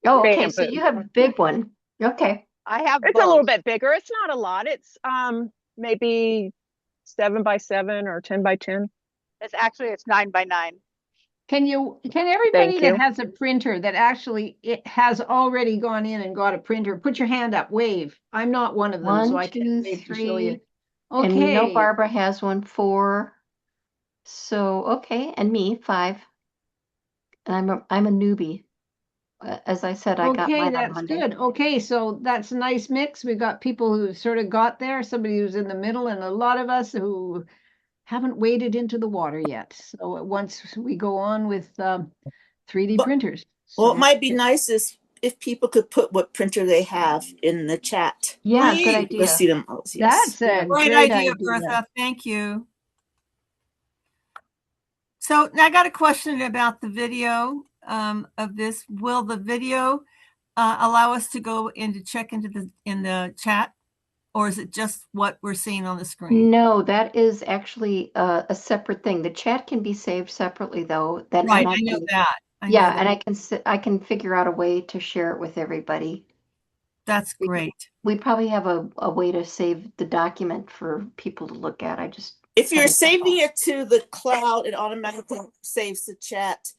Oh, okay. So bamboo. you have a big one. Okay. I have It's a little both. bit bigger. It's not a lot. It's maybe 7 by 7 or 10 by 10. It's 9 by 9. Can everybody Thank that you. has a printer that actually it has already gone in and got a printer, put your hand up, wave. I'm not one of them, so 1, I can't 2, wave to show you. 3. And we know Okay. Barbara has one, 4. So, okay. And me, 5. And I'm a newbie. As I said, I got Okay, mine on that's Monday. good. Okay, so that's a nice mix. We've got people who sort of got there, somebody who's in the middle, and a lot of us who haven't waded into the water yet. So once we go on with 3D printers. Well, So it might be nice if people could put what printer they have in the chat. Yeah, good Please. idea. Let's see them all. Yes. that's a Great great idea, idea. Bertha. Thank you. So now I got a question about the video of this. Will the video allow us to go in to check into the chat, or is it just what we're seeing on the screen? No, that is actually a separate thing. The chat can be saved separately, though. Then Right, and I know can, that. yeah, and I can figure out a way to share it with everybody. That's great. We probably have a way to save the document for people to look at. I just If you're haven't thought saving about it to the cloud, it automatically saves the chat.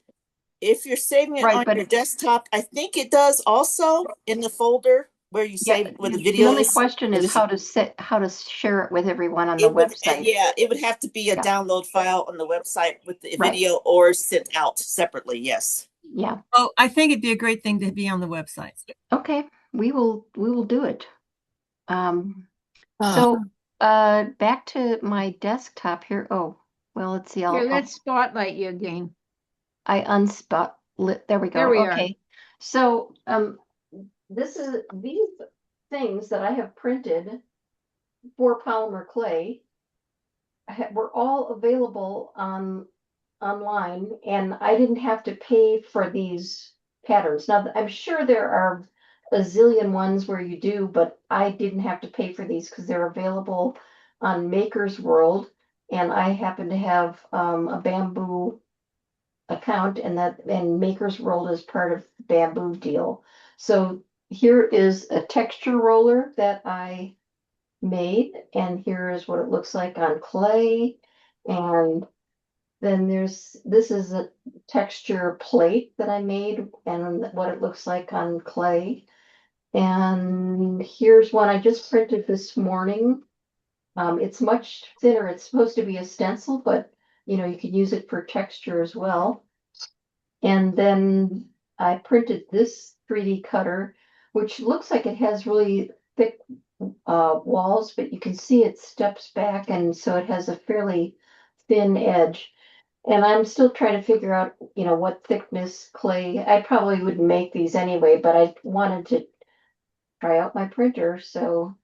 If you're saving it Right, on but your desktop, I think it does also in the folder where you yeah, save it, where the the video only is. question is how to share it with everyone on the website. Yeah, it would have to be a Yeah. download file on the website with the Right. video or sent out separately. Yes. Yeah. Oh, I think it'd be a great thing to be on the website. Okay, we will do it. So back to my desktop here. Oh, well, let's see. Here, let's spotlight you again. I unspot lit. There we go. There we are. Okay. So these things that I have printed for polymer clay were all available online, and I didn't have to pay for these patterns. Now, I'm sure there are a zillion ones where you do, but I didn't have to pay for these because they're available on Maker's World, and I happen to have a Bamboo account, and Maker's World is part of the Bamboo deal. So here is a texture roller that I made, and here is what it looks like on clay. And then this is a texture plate that I made and what it looks like on clay. And here's one I just printed this morning. It's much thinner. It's supposed to be a stencil, but you could use it for texture as well. And then I printed this 3D cutter, which looks like it has really thick walls, but you can see it steps back, and so it has a fairly thin edge. And I'm still trying to figure out, what thickness clay. I probably wouldn't make these anyway, but I wanted to try out my printer. So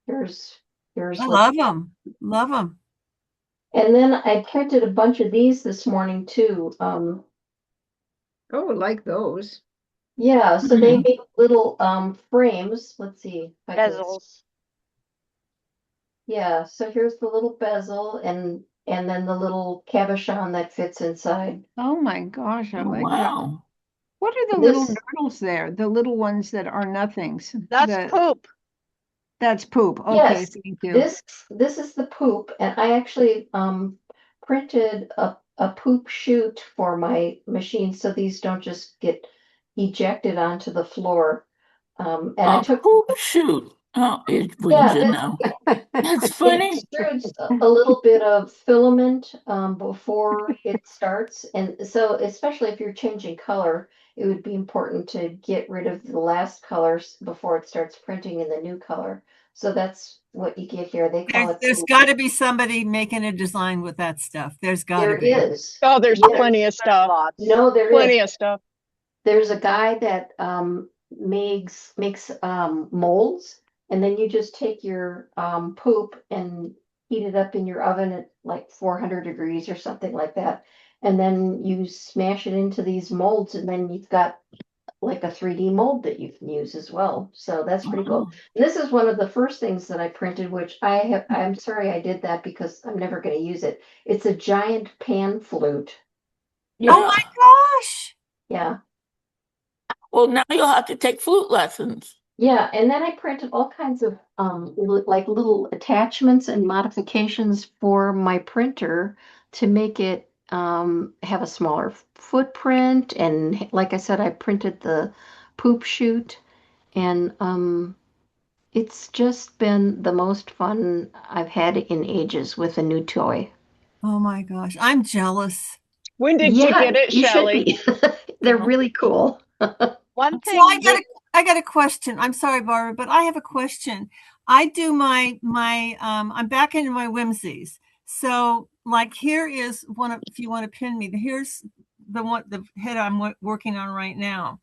here's I love them. Love them. And then I printed a bunch of these this morning too. Oh, like those. Yeah, so they make little frames. Let's see if I can. Bezels. Yeah, so here's the little bezel and then the little cabochon that fits inside. Oh my gosh, I like that. Wow. What are the little nurdles there? The little ones that are nothings. That's poop. That's poop. Okay, Yes, thank you. this is the poop, and I actually printed a poop chute for my machine, so these don't just get ejected onto the floor. And I took poop chute. Oh, wouldn't you know? That's funny. It extrudes a little bit of filament before it starts, and so especially if you're changing color, it would be important to get rid of the last colors before it starts printing in the new color. So that's what you get here. They call it. There's got to be somebody making a design with that stuff. There's got to be. There is. Oh, there's plenty of stuff. No, there Plenty is. of stuff. There's a guy that makes molds, and then you just take your poop and heat it up in your oven at like 400 degrees or something like that. And then you smash it into these molds, and then you've got like a 3D mold that you can use as well. So that's pretty cool. This is one of the first things that I printed, which I'm sorry I did that because I'm never going to use it. It's a giant pan flute. Yeah. Oh my gosh. Yeah. Well, now you'll have to take flute lessons. Yeah, and then I printed all kinds of like little attachments and modifications for my printer to make it have a smaller footprint. And like I said, I printed the poop chute, and it's just been the most fun I've had in ages with a new toy. Oh my gosh, I'm jealous. When did you get it, you should Shelley? be. They're Uh-huh. really cool. One So thing, I got a question. I'm sorry, Barbara, but I have a question. I do I'm back into my whimsies. So like here is one of, if you want to pin me, here's the head I'm working on right now.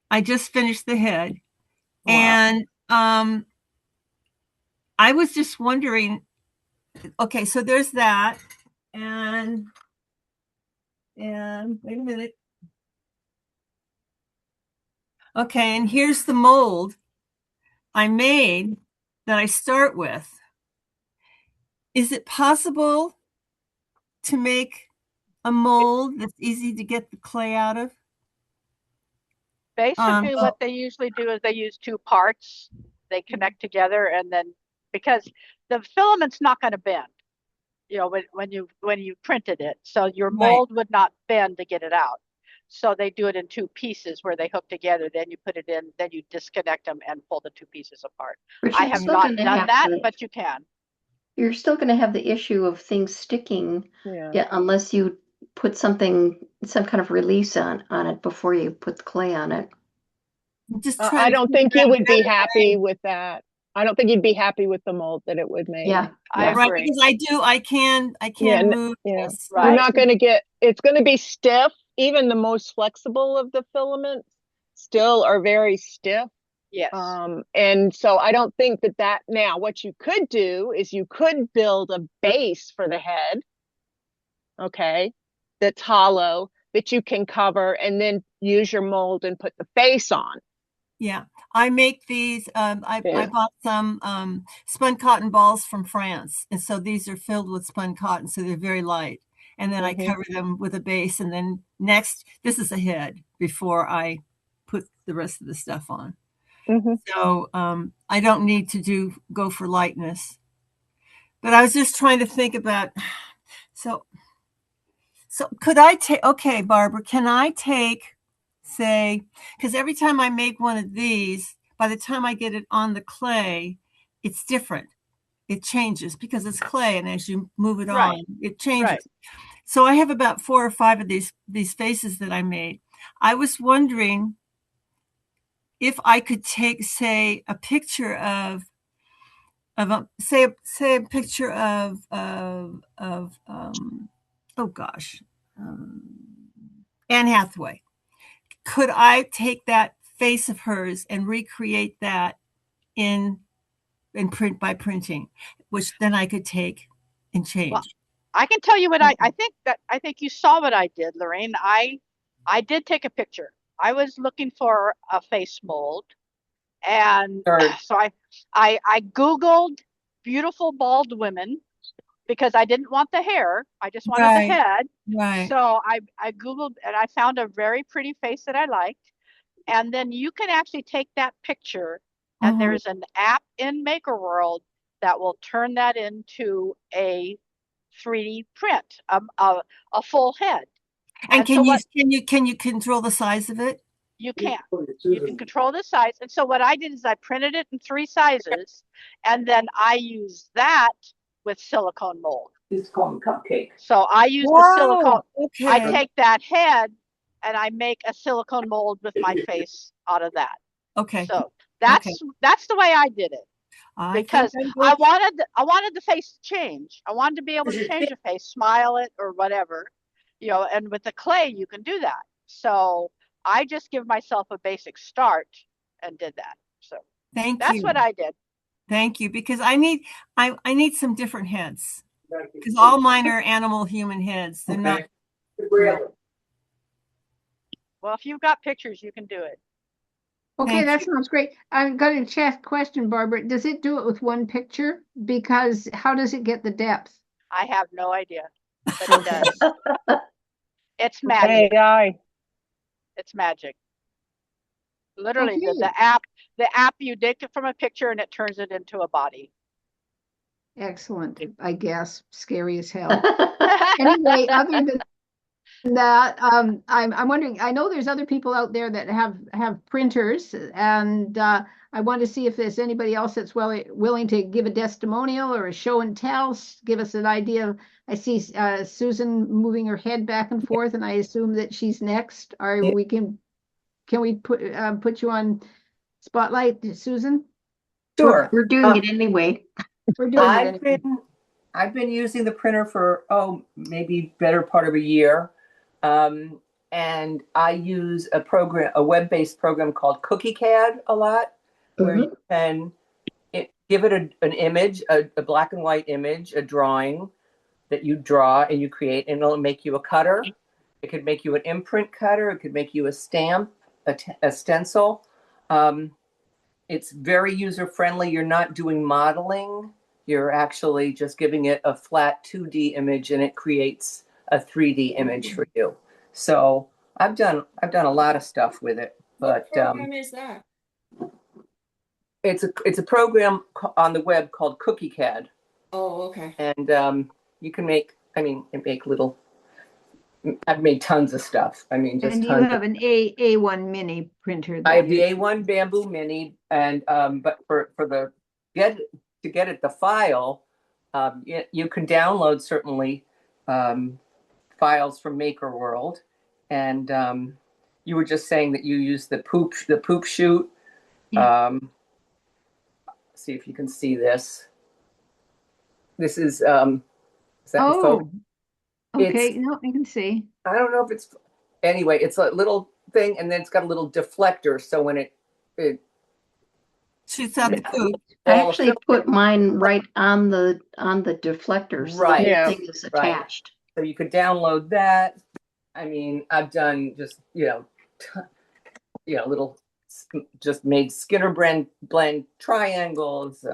I just finished the head. Wow. And I was just wondering, okay, so there's that. And wait a minute. Okay, and here's the mold I made that I start with. Is it possible to make a mold that's easy to get the clay out of? basically what they usually do is they use two parts. They connect together, and then because the filament's not going to bend, you know, when you printed it, so your Right. mold would not bend to get it out. So they do it in two pieces where they hook together. Then you put it in, then you disconnect them and pull the two pieces apart. But I you're have still not gonna done have that, to- but you can. You're still going to have the issue of things sticking, Yeah. unless you put some kind of release on it before you put the clay on it. I'm just I trying to don't think figure you out would be better happy way. with that. I don't think you'd be happy with the mold that it would make. Yeah, I yeah. Right, agree. because I can Yeah, move yeah. this. You're Right. not going to get, it's going to be stiff. Even the most flexible of the filaments still are very stiff. Yes. And so I don't think that now what you could do is you could build a base for the head, okay, that's hollow, that you can cover, and then use your mold and put the face on. Yeah, I make these. I Yeah. bought some spun cotton balls from France, and so these are filled with spun cotton, so they're very light. And then I Mhm. cover them with a base, and then next, this is a head before I put the rest of the stuff on. Mhm. So I don't need to go for lightness. But I was just trying to think about. So could I take? Okay, Barbara, can I take, say, because every time I make one of these, by the time I get it on the clay, it's different. It changes because it's clay, and as you move it Right. on, it changes. Right. So I have about 4 or 5 of these faces that I made. I was wondering if I could take, say, a picture of say a picture of oh gosh, Anne Hathaway. Could I take that face of hers and recreate that in print by printing, which then I could take and change? Well, I can tell you what I think you saw what I did, Lorraine. I did take a picture. I was looking for a face mold, and so I Googled beautiful bald women because I didn't want the hair. I just wanted the Right. head. Right. So I Googled and I found a very pretty face that I liked. And then you can actually take that picture, and Mhm. there's an app in Maker World that will turn that into a 3D print, a full head. And so what can you control the size of it? you can control the size. And so what I did is I printed it in 3 sizes, and then I use that with silicone mold. It's called cupcake. So I use the silicone. Okay. I take that head and I make a silicone mold with my face out of that. Okay. So that's the way I did it, I because think I wanted the face to change. I wanted to be able to change the face, smile it or whatever, you know. And with the clay, you can do that. So I just give myself a basic start and did that. So Thank that's you. what I did. Thank you, because I need some different heads, because all mine are animal human heads. They're not. Well, if you've got pictures, you can do it. Okay, Thank that you. sounds great. I've got a chat question, Barbara. Does it do it with one picture? Because how does it get the depth? I have no idea, but it does. It's magic. AI. It's magic. Literally, Okay. the app, you take it from a picture and it turns it into a body. Excellent, I guess. Scary as hell. Anyway, other than that, I'm wondering, I know there's other people out there that have printers, and I want to see if there's anybody else that's willing to give a testimonial or a show and tell, give us an idea. I see Susan moving her head back and forth, and I assume that she's next. Or Yeah. can we put you on spotlight, Susan? Sure. We're doing it anyway. We're doing it I've anyway. I've been using the printer for maybe better part of a year, and I use a web-based program called CookieCAD a lot, where you can give it an image, a black and white image, a drawing that you draw and you create, and it'll make you a cutter. It could make you an imprint cutter. It could make you a stamp, a stencil. It's very user-friendly. You're not doing modeling. You're actually just giving it a flat 2D image, and it creates a 3D image for you. So I've done a lot of stuff with it. But What program is that? it's a program on the web called CookieCAD, Oh, okay. and you can make. I've made tons of stuff. I mean, just And you tons. have an A1 mini printer. I have that the you- A1 Bamboo Mini, and but for the get it the file, you can download certainly files from MakerWorld, and you were just saying that you use the poop chute. Yeah. See if you can see this. This is that the photo? Okay, no, I can see. I don't know if it's anyway. It's a little thing, and then it's got a little deflector, so when it Shoots out the poop. I all actually of put mine right on the deflector, so Right. the Yeah. thing is Right. attached. So you could download that. I mean, I've done just little, just made Skinner blend triangles,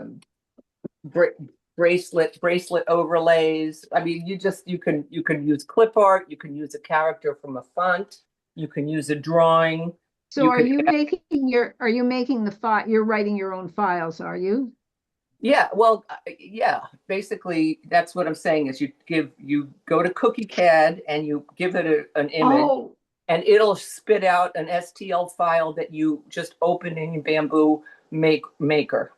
bracelet overlays. I mean, you can use clip art. You can use a character from a font. You can use a drawing. So are you making the file, you're writing your own files, are you? Yeah, well, yeah. Basically, that's what I'm saying is you go to CookieCAD and you give it an image, Oh, and it'll spit out an STL file that you just open in your Bamboo Maker.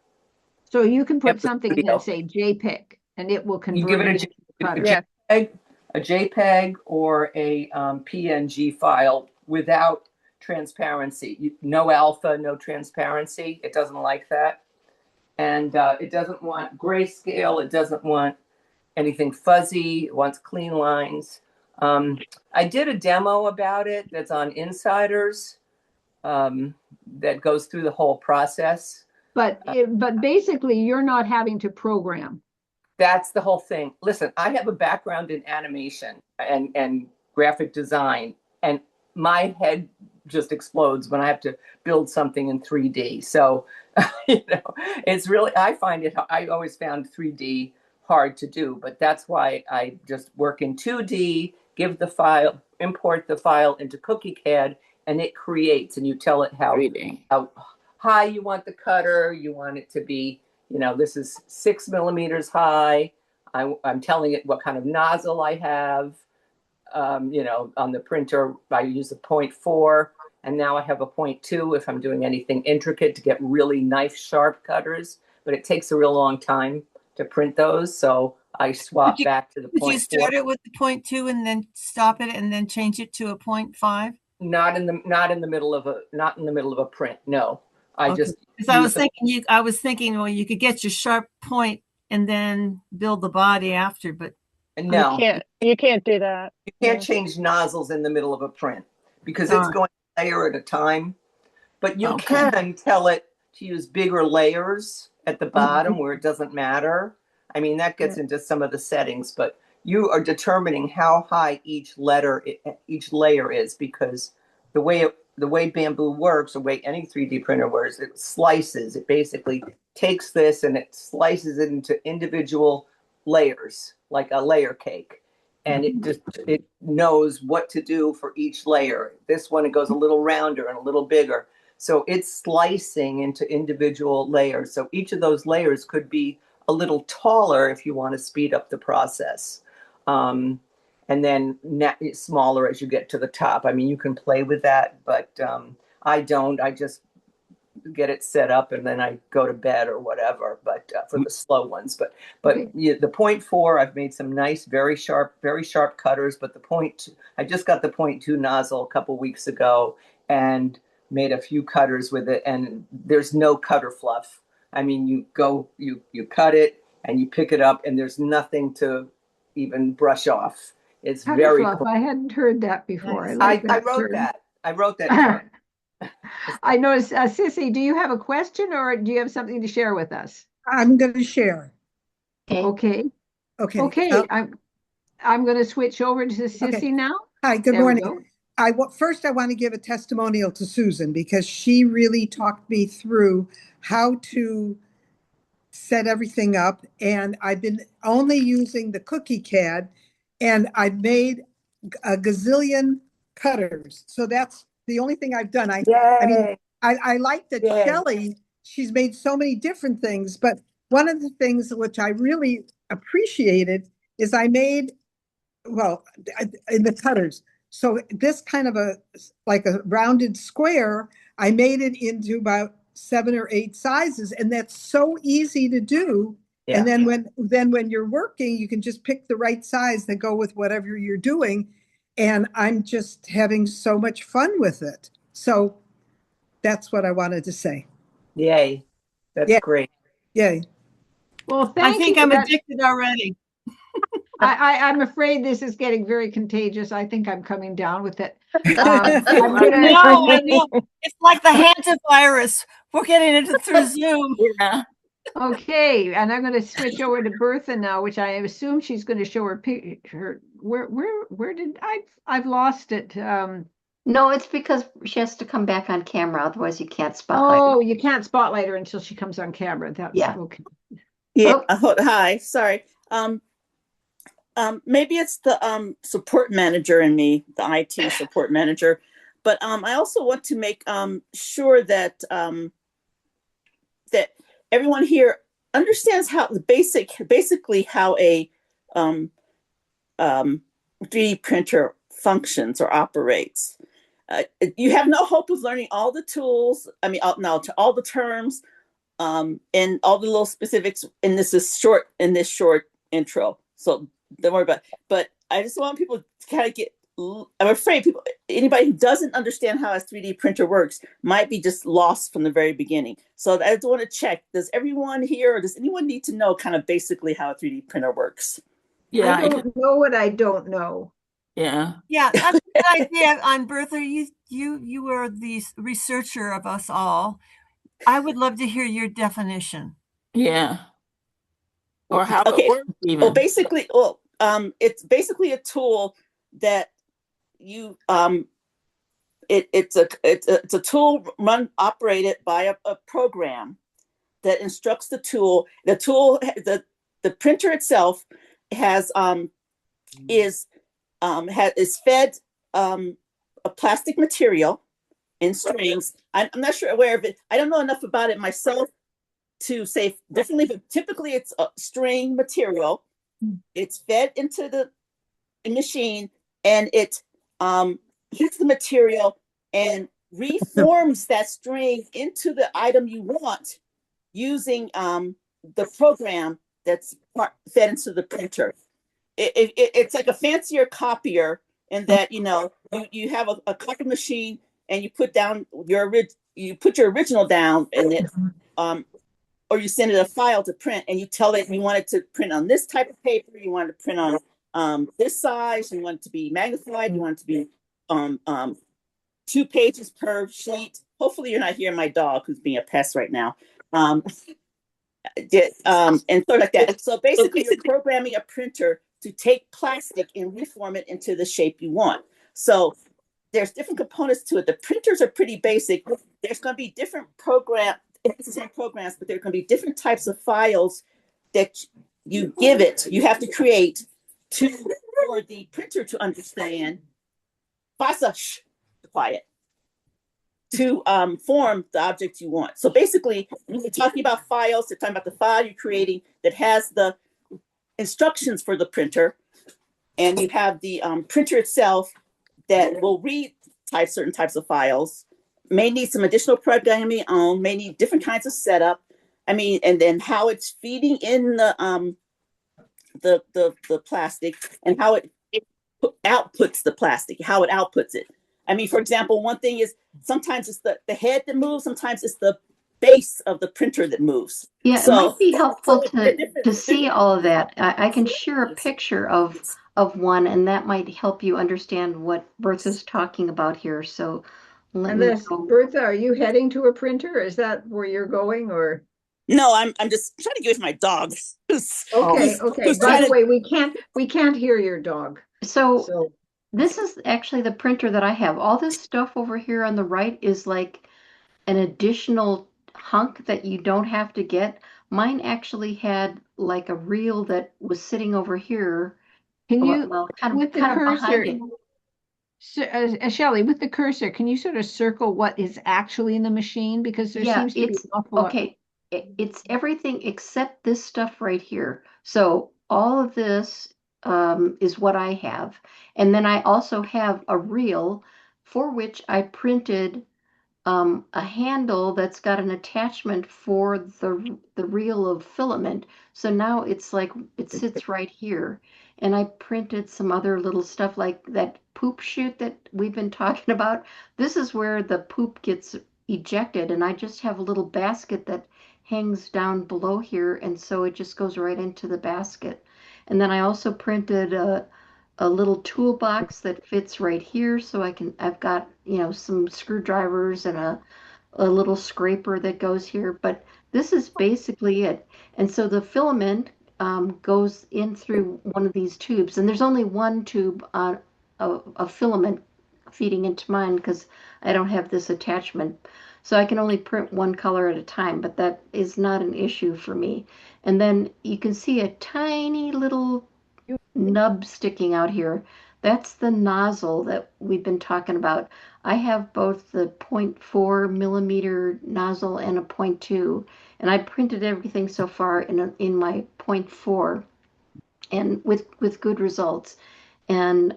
So you can Yep, put something in video. and say JPEG, and it will You give convert it it into Yeah. a JPEG or a PNG file without transparency. No alpha, no transparency. It doesn't like that. And it doesn't want grayscale. It doesn't want anything fuzzy. It wants clean lines. I did a demo about it that's on Insiders that goes through the whole process. But basically, you're not having to program. That's the whole thing. Listen, I have a background in animation and graphic design, and my head just explodes when I have to build something in 3D. So, it's really, I always found 3D hard to do, but that's why I just work in 2D, import the file into CookieCAD, and it creates, and you tell it how high you want the cutter. You want it to be, this is 6 millimeters high. I'm telling it what kind of nozzle I have. On the printer, I use a 0.4, and now I have a 0.2 if I'm doing anything intricate to get really knife sharp cutters, but it takes a real long time to print those. So I swap back to the 0.4. Would you start it with the 0.2 and then stop it and then change it to a 0.5? Not in the middle of a print. No, I Okay. just, Because I was thinking, well, you could get your sharp point and then build the body after, but no. You can't do that. You can't change nozzles in the middle of a print because it's Alright. going a layer at a time. But you Okay. can tell it to use bigger layers at the bottom where it doesn't matter. I mean, that gets into some of the settings, but you are determining how high each layer is, because the way Bamboo works, the way any 3D printer works, it slices. It basically takes this and it slices it into individual layers, like a layer cake. And it knows what to do for each layer. This one, it goes a little rounder and a little bigger. So it's slicing into individual layers. So each of those layers could be a little taller if you want to speed up the process. And then smaller as you get to the top. I mean, you can play with that, but I don't. I just get it set up and then I go to bed or whatever, but for the slow ones. But yeah, the 0.4, I've made some nice, very sharp cutters, but I just got the 0.2 nozzle a couple weeks ago and made a few cutters with it, and there's no cutter fluff. I mean, you cut it and you pick it up and there's nothing to even brush off. It's Cutter very fluff. cool. I hadn't heard that before. Nice. I wrote that. I wrote that term. I noticed, Sissy, do you have a question or do you have something to share with us? I'm going to share. Okay. Okay. I'm going to switch over to Sissy now. Hi, good There we morning. First, I want to give a testimonial to Susan because she really talked me through how to set everything up. And I've been only using the cookie CAD, and I've made a gazillion cutters. So that's the only thing I've done. I mean, I like that Shelley, she's made so many different things, but one of the things which I really appreciated is I made, well, in the cutters. So this kind of like a rounded square, I made it into about 7 or 8 sizes, and that's so easy to do. Yeah. And then when you're working, you can just pick the right size that go with whatever you're doing. And I'm just having so much fun with it. So that's what I wanted to say. Yay. That's great. Yay. Well, thank you. I think I'm addicted already. I'm afraid this is getting very contagious. I think I'm coming down with it. I know. It's like the hantavirus. We're getting it through Zoom. Yeah. Okay, and I'm going to switch over to Bertha now, which I assume she's going to show her picture. Where did I've lost it? No, it's because she has to come back on camera, otherwise you can't spotlight her. Oh, you can't spotlight her until she comes on camera. That's okay. Yeah. Hi. Sorry. Maybe it's the support manager in me, the IT support manager, but I also want to make sure that that everyone here understands how basically how a 3D printer functions or operates. You have no hope of learning all the tools. I mean, all the terms and all the little specifics in this short intro. So don't worry about it. But I just want people to kind of get, I'm afraid anybody who doesn't understand how a 3D printer works might be just lost from the very beginning. So I just want to check, does everyone here, or does anyone need to know kind of basically how a 3D printer works? Yeah. I don't know what I don't know. Yeah. Yeah, that's a good idea. On Bertha, you were the researcher of us all. I would love to hear your definition. Yeah. Or how Okay. it works even. Well, it's basically a tool that you it's a tool operated by a program that instructs the tool. The printer itself is fed a plastic material in strings. I'm not sure aware of it. I don't know enough about it myself to say differently, but typically it's a string material. It's fed into the machine, and it heats the material and reforms that string into the item you want using the program that's fed into the printer. It's like a fancier copier in that you have a copy machine and you put down your original down in it, or you send it a file to print and you tell it you want it to print on this type of paper, you want it to print on this size, you want it to be magnified, you want it to be 2 pages per sheet. Hopefully you're not hearing my dog who's being a pest right now. And sort of like that. So basically you're programming a printer to take plastic and reform it into the shape you want. So there's different components to it. The printers are pretty basic. There's going to be different programs, but there are going to be different types of files that you give it. You have to create for the printer to understand. Quiet. to form the object you want. So basically, when you're talking about files, you're talking about the file you're creating that has the instructions for the printer, and you have the printer itself that will read certain types of files, may need some additional programming on, may need different kinds of setup. I mean, and then how it's feeding in the plastic, and how it outputs the plastic, how it outputs it. I mean, for example, one thing is sometimes it's the head that moves, sometimes it's the base of the printer that moves. Yeah, So, it might be helpful they're to see all of that. I can share a picture of one, and that might help you understand what Bertha's talking about here. So let me Unless, go. Bertha, are you heading to a printer? Is that where you're going, or? No, I'm just trying to give it to my dog. Okay, By the way, we can't hear your dog. So this is actually the printer that I have. All this stuff over here on the right is like an additional hunk that you don't have to get. Mine actually had like a reel that was sitting over here. Can you, kind with the of cursor, behind it. Shelley, with the cursor, can you sort of circle what is actually in the machine? Because there seems to be an awful lot. Okay. It's everything except this stuff right here. So all of this is what I have. And then I also have a reel for which I printed a handle that's got an attachment for the reel of filament. So now it's like it sits right here. And I printed some other little stuff like that poop chute that we've been talking about. This is where the poop gets ejected, and I just have a little basket that hangs down below here, and so it just goes right into the basket. And then I also printed a little toolbox that fits right here, so I've got, some screwdrivers and a little scraper that goes here, but this is basically it. And so the filament goes in through one of these tubes, and there's only one tube on a filament feeding into mine because I don't have this attachment. So I can only print one color at a time, but that is not an issue for me. And then you can see a tiny little nub sticking out here. That's the nozzle that we've been talking about. I have both the 0.4 millimeter nozzle and a 0.2, and I printed everything so far in my 0.4, and with good results. And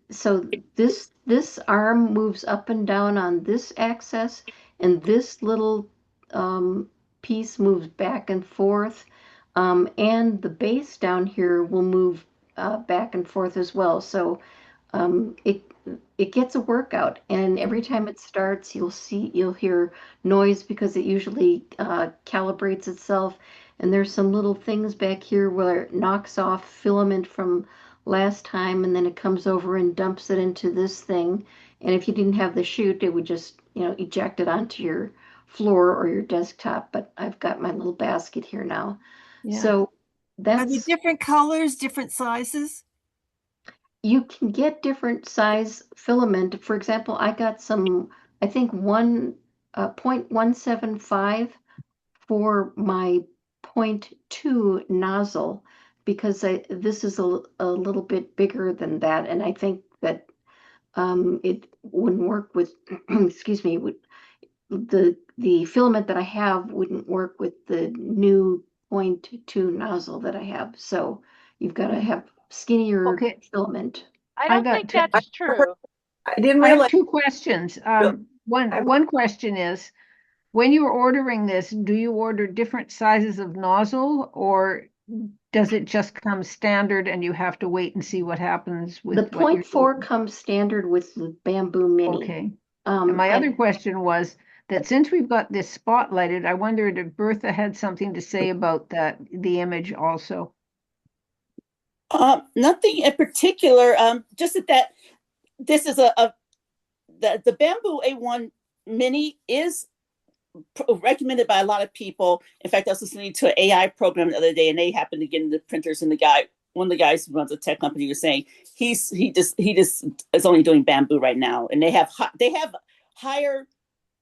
so this arm moves up and down on this axis, and this little piece moves back and forth, and the base down here will move back and forth as well. So it gets a workout, and every time it starts, you'll hear noise because it usually calibrates itself. And there's some little things back here where it knocks off filament from last time, and then it comes over and dumps it into this thing. And if you didn't have the chute, it would just, eject it onto your floor or your desktop. But I've got my little basket here now. Yeah. So Are they different colors, different sizes? You can get different size filament. For example, I got some, I think 0.175 for my 0.2 nozzle, because this is a little bit bigger than that, and I think that it wouldn't work with, excuse me, the filament that I have wouldn't work with the new 0.2 nozzle that I have. So you've got to have skinnier filament. I don't think that's true. I didn't I have realize. two questions. One question is, when you're ordering this, do you order different sizes of nozzle, or does it just come standard and you have to wait and see what happens with the 0.4 comes standard with the Bamboo Mini. Okay. And my other question was that since we've got this spotlighted, I wondered if Bertha had something to say about the image also. Nothing in particular. Just that this is the Bamboo A1 Mini is recommended by a lot of people. In fact, I was listening to an AI program the other day, and they happened to get into printers, and one of the guys who runs a tech company was saying he just is only doing Bamboo right now, and they have higher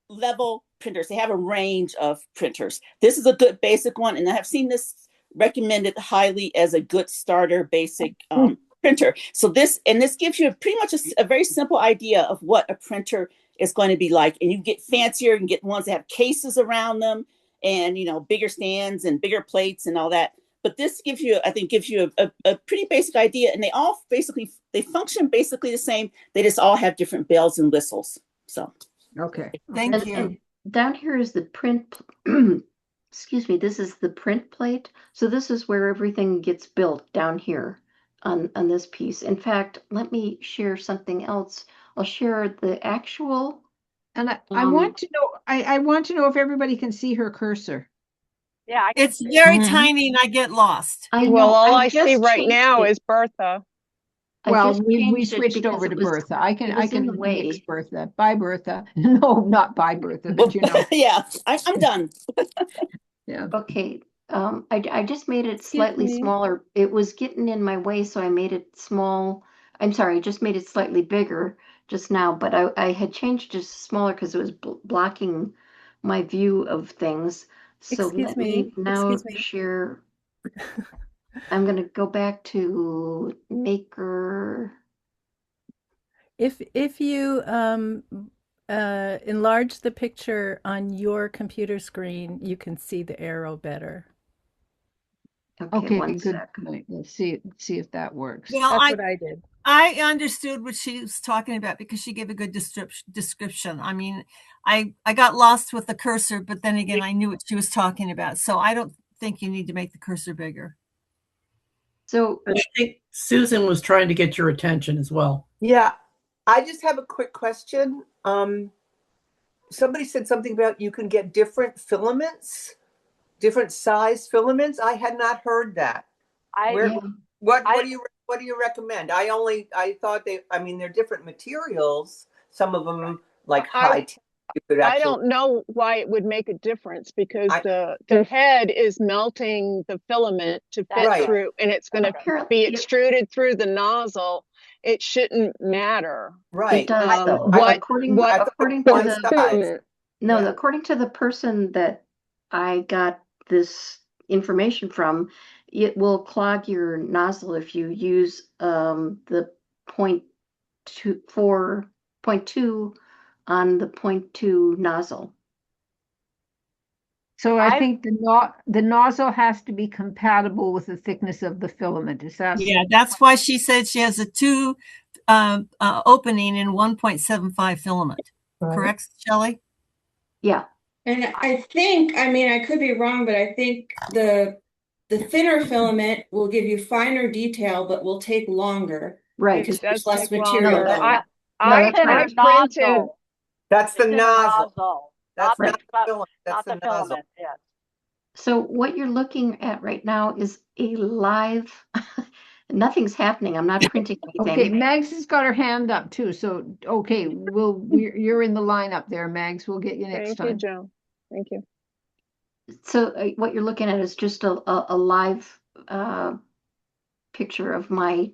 level printers. They have a range of printers. This is a good basic one, and I have seen this recommended highly as a good starter basic printer. So this gives you pretty much a very simple idea of what a printer it's going to be like, and you get fancier and get ones that have cases around them and, you know, bigger stands and bigger plates and all that. But this gives you, I think, gives you a pretty basic idea. And they all basically, they function basically the same. They just all have different bells and whistles. So. Okay. Thank you. And down here is the print, excuse me, this is the print plate. So this is where everything gets built down here on this piece. In fact, let me share something else. I'll share the actual. And I want to know, I want to know if everybody can see her cursor. Yeah, It's very Mhm. tiny and I get lost. I know, Well, all I just see right changed now it. is Bertha. I Well, just we changed it switched over because to it was- Bertha. I can it was in the mix way. Bertha. Bye, Bertha. No, not bye, Bertha, but you know. Yeah, I'm done. Yeah. Okay, I just made it slightly smaller. It was getting in my way, so I made it small. I'm sorry, I just made it slightly bigger just now, but I had changed it to smaller because it was blocking my view of things. So let me now share. I'm going to go back to Maker. If you enlarge the picture on your computer screen, you can see the arrow better. Okay, one good sec. point. Let's see if that works. Well, That's what I did. I understood what she was talking about because she gave a good description. I mean, I got lost with the cursor, but then again, I knew what she was talking about. So I don't think you need to make the cursor bigger. So I think Susan was trying to get your attention as well. Yeah, I just have a quick question. Somebody said something about you can get different filaments, different size filaments. I had not heard that. What do you recommend? I thought I mean, they're different materials. Some of them like high tech. I don't know why it would make a difference because the head is melting the filament to fit through, and it's going to be extruded through the nozzle. It shouldn't matter. Right. It does, though. According to the person that I got this information from, it will clog your nozzle if you use the 0.2 on the 0.2 nozzle. So I think the nozzle has to be compatible with the thickness of the filament. Is that? Yeah, that's why she said she has a 2 opening in 1.75 filament. Correct, Shelley? Yeah. And I think, I mean, I could be wrong, but I think the thinner filament will give you finer detail, but will take longer. Right. Because there's less material. I printed. That's the nozzle. That's not the filament. That's the nozzle. filament. Yes. So what you're looking at right now is a live, nothing's happening. I'm not printing anything. Okay, Mags has got her hand up too. So, okay, you're in the lineup there, Mags. We'll get you next time. Thank you, Joan. Thank you. So what you're looking at is just a live picture of my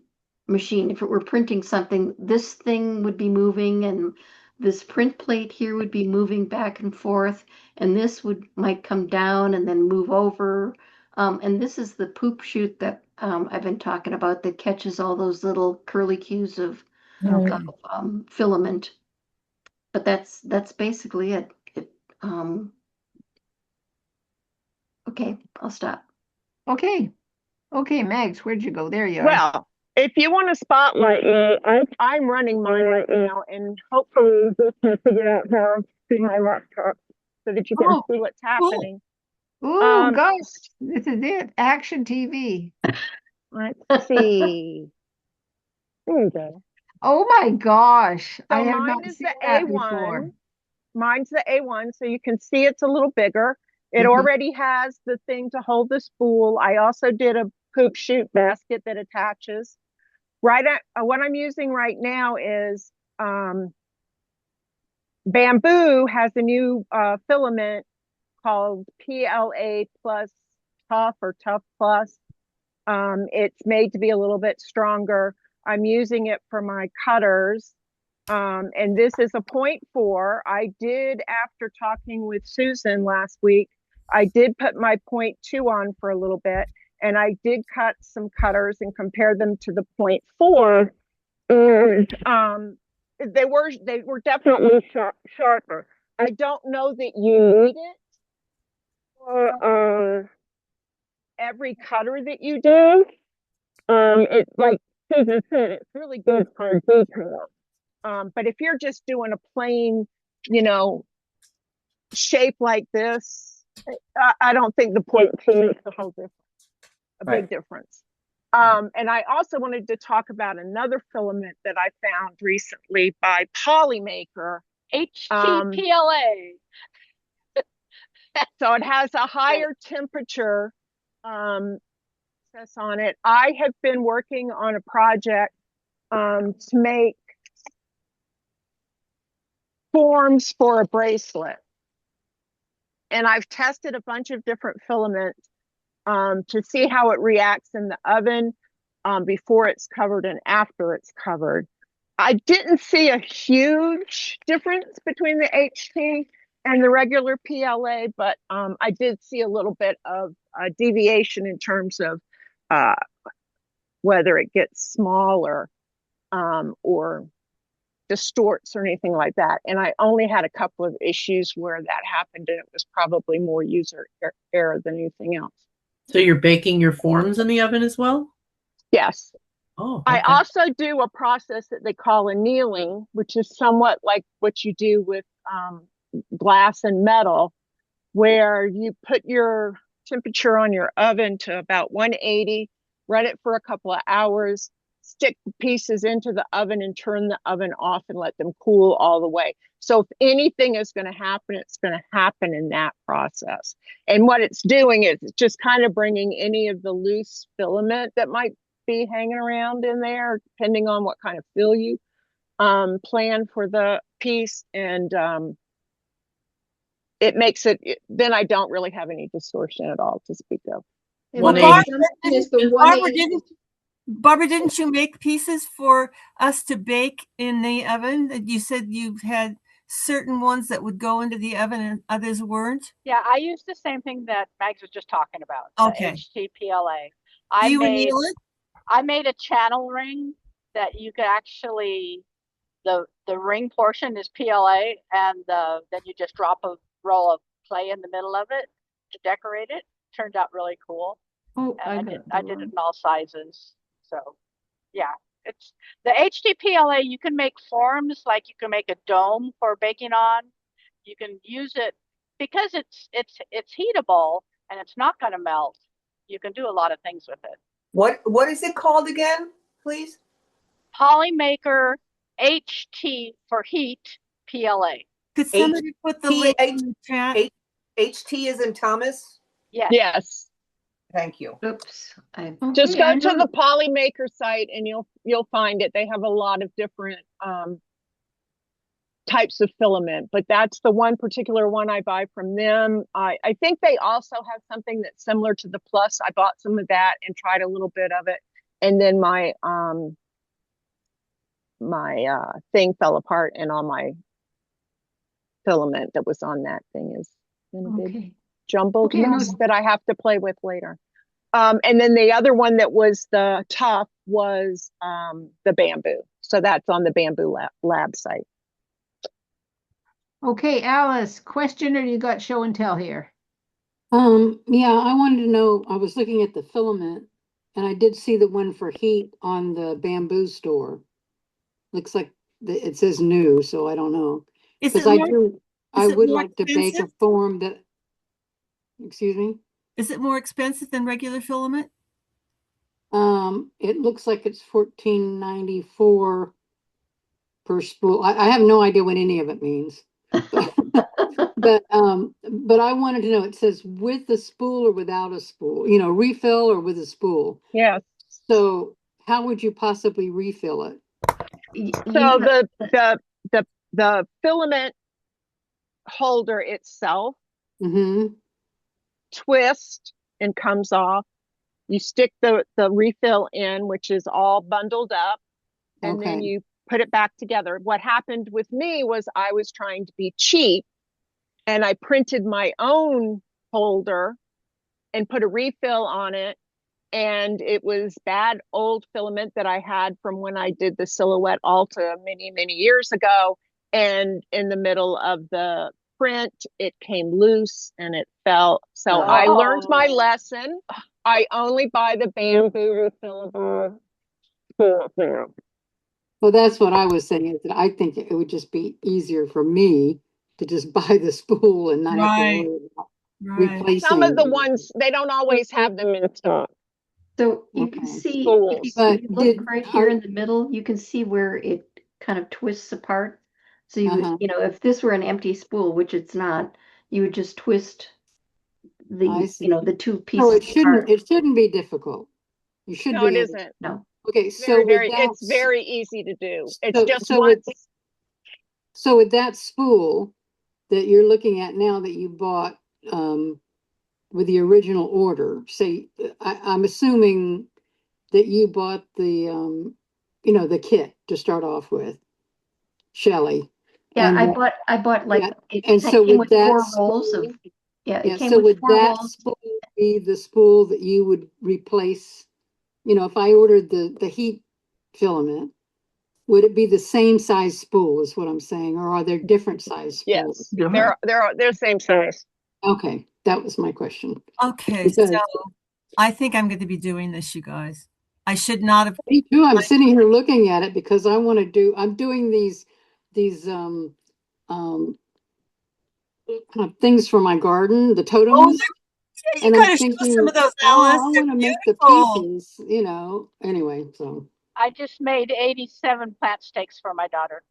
machine. If it were printing something, this thing would be moving and this print plate here would be moving back and forth, and this might come down and then move over. And this is the poop chute that I've been talking about that catches all those little curlicues of filament. But that's basically it. Okay, I'll stop. Okay, Mags, where'd you go? There you are. Well, if you want to spotlight me, I'm running mine right now, and hopefully this can figure out how to see my laptop so that you can see what's happening. Oh, gosh, this is it. Action TV. Let's see. There you go. Oh my gosh. So I have mine not is seen the that A1. before. Mine's the A1, so you can see it's a little bigger. It already has the thing to hold the spool. I also did a poop chute basket that attaches. What I'm using right now is Bamboo has a new filament called PLA Plus Tough or Tough Plus. It's made to be a little bit stronger. I'm using it for my cutters. And this is a 0.4. I did, after talking with Susan last week, I did put my 0.2 on for a little bit, and I did cut some cutters and compare them to the 0.4. And they were definitely sharper. I don't know that you need it for every cutter that you do. It, like Susan said, it's really good for detail. But if you're just doing a plain, shape like this, I don't think the point makes a whole difference, big difference. And I also wanted to talk about another filament that I found recently by Polymaker. HTPLA. So it has a higher temperature process on it. I have been working on a project to make forms for a bracelet. And I've tested a bunch of different filaments to see how it reacts in the oven before it's covered and after it's covered. I didn't see a huge difference between the HT and the regular PLA, but I did see a little bit of a deviation in terms of whether it gets smaller or distorts or anything like that. And I only had a couple of issues where that happened, and it was probably more user error than anything else. So you're baking your forms in the oven as well? Yes. Oh, I okay. also do a process that they call annealing, which is somewhat like what you do with glass and metal, where you put your temperature on your oven to about 180, run it for a couple of hours, stick the pieces into the oven and turn the oven off and let them cool all the way. So if anything is going to happen, it's going to happen in that process. And what it's doing is it's just kind of bringing any of the loose filament that might be hanging around in there, depending on what kind of fill you plan for the piece. And it makes it, then I don't really have any distortion at all to speak of. Well, Barbara, didn't you make pieces for us to bake in the oven? You said you had certain ones that would go into the oven and others weren't? Yeah, I used the same thing that Mags was just talking about. Okay. The HTPLA. Do you anneal it? I made a channel ring that you could actually, the ring portion is PLA, and then you just drop a roll of clay in the middle of it to decorate it. Turned out really cool. Oh, and I did it in all sizes. So yeah, it's the HTPLA. You can make forms, like you can make a dome for baking on. You can use it because it's heatable and it's not going to melt. You can do a lot of things with it. What is it called again, please? Polymaker HT for heat PLA. Could somebody put the link in the chat? HT is in Thomas? Yes. Yes. Thank you. Oops. Just go to the Polymaker site and you'll find it. They have a lot of different types of filament, but that's the one particular one I buy from them. I think they also have something that's similar to the Plus. I bought some of that and tried a little bit of it, and then my thing fell apart, and all my filament that was on that thing is in a big jumbled mess that I have to play with later. And then the other one that was the tough was the bamboo. So that's on the Bamboo Lab site. Okay, Alice, question, or you got show and tell here? Yeah, I wanted to know, I was looking at the filament and I did see the one for heat on the Bamboo store. Looks like it says new, so I don't know. Because I would like to bake a form that, excuse me? Is it more expensive than regular filament? It looks like it's $14.94 per spool. I have no idea what any of it means. But I wanted to know, it says with the spool or without a spool, refill or with a spool. Yeah. So how would you possibly refill it? So the filament holder itself twist and comes off. You stick the refill in, which is all bundled up, and then you put it back together. What happened with me was I was trying to be cheap, and I printed my own holder and put a refill on it and it was bad old filament that I had from when I did the Silhouette Alta many, many years ago. And in the middle of the print, it came loose and it fell. So I learned my lesson. I only buy the bamboo refillable spool now. Well, that's what I was saying, is that I think it would just be easier for me to just buy the spool and not have to Right. worry about Right. replacing. Some of the ones, they don't always have them in stock. So you can Okay. see, Spools. if you But look right here in the middle, you can see where it kind of twists apart. So you Uh-huh. would, you know, if this were an empty spool, which it's not, you would just twist I the, see. you know, the two So pieces apart. it shouldn't be difficult. You should No, be it able. isn't. No. Okay, It's so very, with very, that, it's very easy to do. It's so, just so with, once. so with that spool that you're looking at now that you bought with the original order, say, I'm assuming that you bought the the kit to start off with, Shelley. Yeah, And I bought like, yeah, it and so came with with that 4 rolls of, spool, yeah, it yeah, came so with would 4 that rolls. spool be the spool that you would replace? If I ordered the heat filament, would it be the same size spool is what I'm saying, or are there different size spools? Yes, they're the same size. Okay, that was my question. Okay, Because so I think I'm going to be doing this, you guys. I should not have. me too, I'm sitting here looking at it because I'm doing these kind of things for my garden, the totems. You And got I'm to show thinking, some of those, oh, Alice. I They're want to make the beautiful. pieces, anyway, so. I just made 87 plant stakes for my daughter.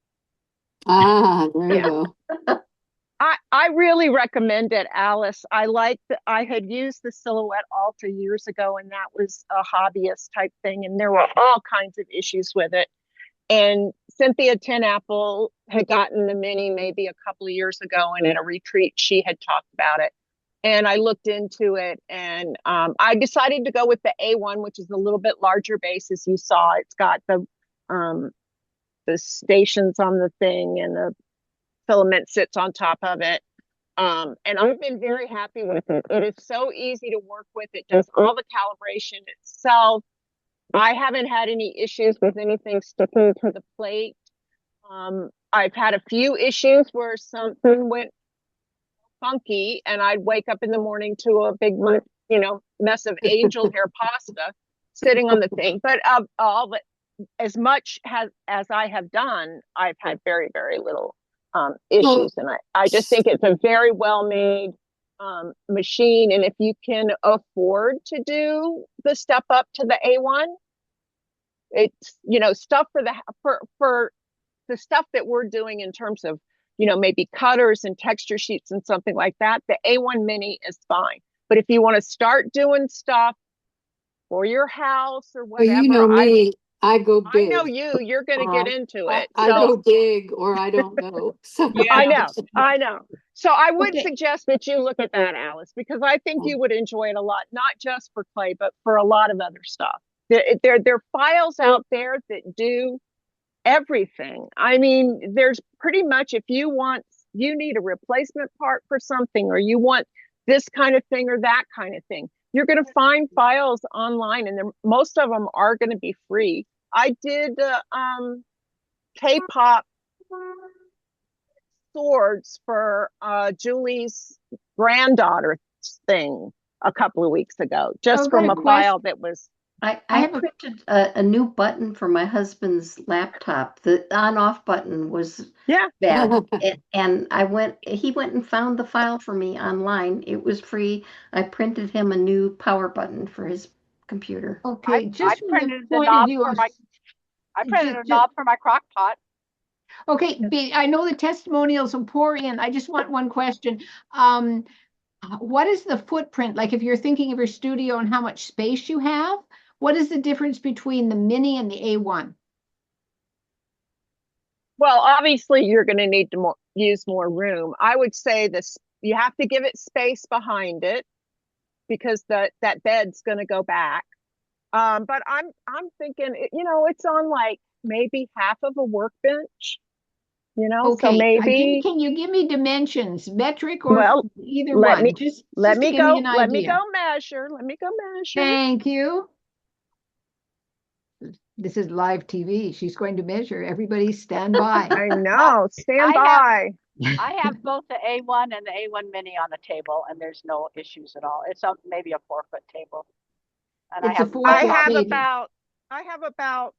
Ah, there you go. I really recommend it, Alice. I had used the Silhouette Alta years ago, and that was a hobbyist type thing, and there were all kinds of issues with it. And Cynthia Tin Apple had gotten the mini maybe a couple of years ago, and in a retreat, she had talked about it. And I looked into it, and I decided to go with the A1, which is a little bit larger base, as you saw. It's got the stations on the thing, and the filament sits on top of it. And I've been very happy with it. It is so easy to work with. It does all the calibration itself. I haven't had any issues with anything sticking to the plate. I've had a few issues where something went funky, and I'd wake up in the morning to a big, mess of angel hair pasta sitting on the thing. But as much as I have done, I've had very, very little issues. And I just think it's a very well made machine. And if you can afford to do the step up to the A1, it's, stuff for the stuff that we're doing in terms of, maybe cutters and texture sheets and something like that, the A1 mini is fine. But if you want to start doing stuff for your house or whatever, Well, you know me, I go big. I know you're going to get into it. I go big, or I don't go. So I know. So I would suggest that you look at that, Alice, because I think you would enjoy it a lot, not just for clay, but for a lot of other stuff. There are files out there that do everything. I mean, there's pretty much, if you need a replacement part for something, or you want this kind of thing or that kind of thing, you're going to find files online, and most of them are going to be free. I did K-pop swords for Julie's granddaughter thing a couple of weeks ago, just from a file that was. I have printed a new button for my husband's laptop. The on-off button was bad, and he went and found the file for me online. It was free. I printed him a new power button for his computer. Okay, I printed the knob for my. I printed a knob for my crock pot. Okay, I know the testimonials will pour in. I just want one question. What is the footprint? Like, if you're thinking of your studio and how much space you have, what is the difference between the mini and the A1? Well, obviously you're going to need to use more room. I would say you have to give it space behind it, because that bed's going to go back. But I'm thinking, it's on like maybe half of a workbench. you know, so Okay, maybe, can you give me dimensions, metric or well, either let one? me, Just let to me give me go, an let me idea. go measure, let me go measure. Thank you. This is live TV. She's going to measure. Everybody stand by. I know, stand I by. I have both the A1 and the A1 mini on the table, and there's no issues at all. It's maybe a 4-foot table, and It's I a have 4-foot I have about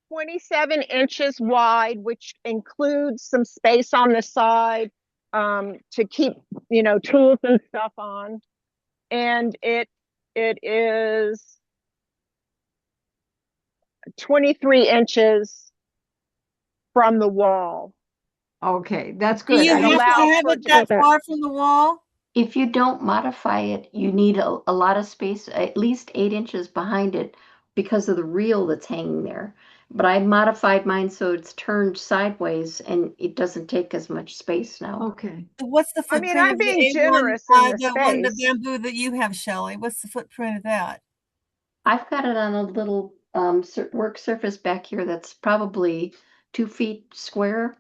27 inches wide, which includes some space on the side to keep, you know, tools and stuff on. And it is 23 inches from the wall. Okay, that's Do good. you And have to allows have for it that just far from the wall? If you don't modify it, you need a lot of space, at least 8 inches behind it because of the reel that's hanging there. But I modified mine so it's turned sideways and it doesn't take as much space now. Okay. What's the I mean, footprint I'm of the being A1, generous in the the space. bamboo that you have, Shelley? What's the footprint of that? I've got it on a little work surface back here that's probably 2 feet square,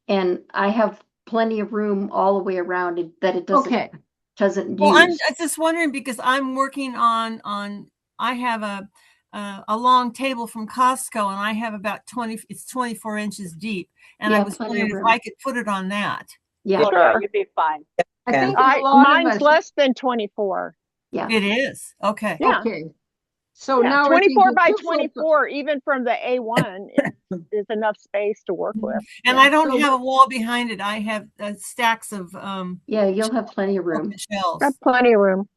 and I have plenty of room all the way around it that it Okay. doesn't Well, I'm use. just wondering because I'm working on I have a long table from Costco and I have about 20, it's 24 inches deep. And I Yeah, was plenty wondering of if room. I could put it on that. Yeah, Oh, yeah, you'd be fine. I think a lot of Mine's us. less than 24. yeah. It is. Okay. Yeah. Okay. So Yeah, now 24 we're by thinking 2 foot. 24, even from the A1 is enough space to work with. And Yeah. I don't have a wall behind it. I have stacks of Yeah, you'll have plenty of room. shelves. Got plenty of room.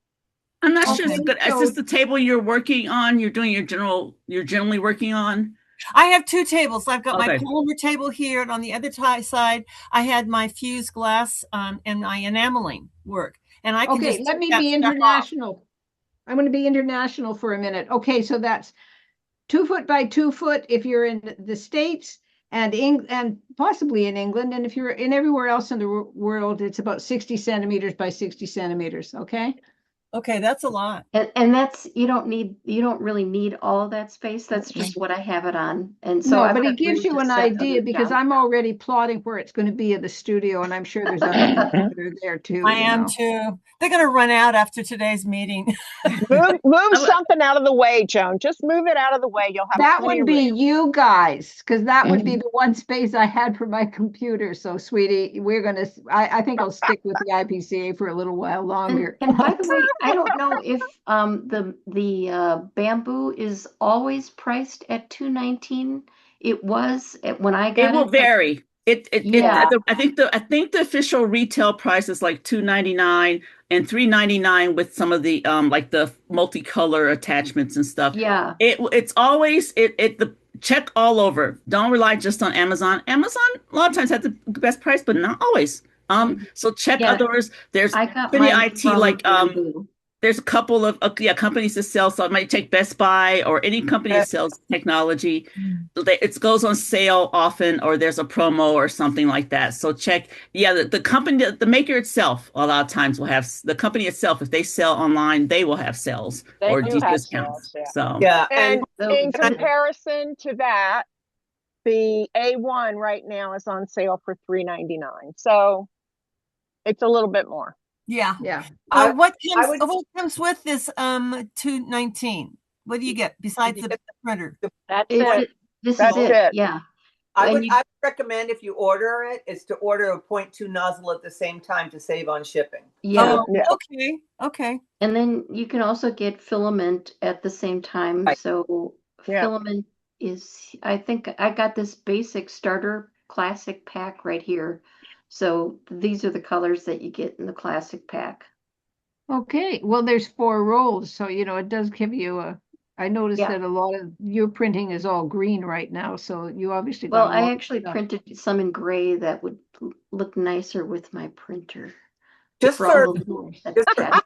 And that's Okay, just good. Is so- this the table you're working on? You're generally working on? I have two tables. I've got my Okay. polymer table here, and on the other side, I had my fused glass and my enameling work. And I can Okay, just let me take be that stuff off. international. I'm going to be international for a minute. Okay, so that's 2 foot by 2 foot if you're in the States and possibly in England. And if you're in everywhere else in the world, it's about 60 centimeters by 60 centimeters. Okay. Okay, that's a lot. And that's you don't really need all of that space. That's just what I have it on. And so No, I've but got it gives room you to an set idea other because junk. I'm already plotting where it's going to be in the studio, and I'm sure there's other people that are there too. I am too. They're going to run out after today's meeting. Move something out of the way, Joan. Just move it out of the way. You'll have That plenty would of be room. you guys, because that would be the one space I had for my computer. So, sweetie, I think I'll stick with the IPCA for a little while longer. And by the way, I don't know if the bamboo is always priced at $219. It was when I got It will vary. Yeah. I think the official retail price is like $299 and $399 with some of the like the multicolor attachments and stuff. Yeah. It's always the check all over. Don't rely just on Amazon. Amazon a lot of times has the best price, but not always. So check Yeah. others. There's I got many mine IT from like Bamboo. there's a couple of companies that sell, so I might take Best Buy or any company that sells technology. It goes on sale often, or there's a promo or something like that. So check. Yeah, the company, the maker itself, a lot of times will have the company itself. If they sell online, they will have sales or do have discounts. sales, So Yeah, And So in comparison to that, the A1 right now is on sale for $399. So it's a little bit more. Yeah. Yeah. What comes with this 219? What do you get besides the printer? That's it. This That's is it. it. Yeah. I And would recommend if you order it, is to order a 0.2 nozzle at the same time to save on shipping. Yeah. Okay. And then you can also get filament at the same time. Right. So filament is, I think I got this basic starter classic pack right here. So these are the colors that you get in the classic pack. Okay. Well, there's 4 rolls, so it does give you I noticed Yeah. that a lot of your printing is all green right now, so you obviously Well, got a lot I of actually stuff. printed some in gray that would look nicer with my printer. Just For all those that chat.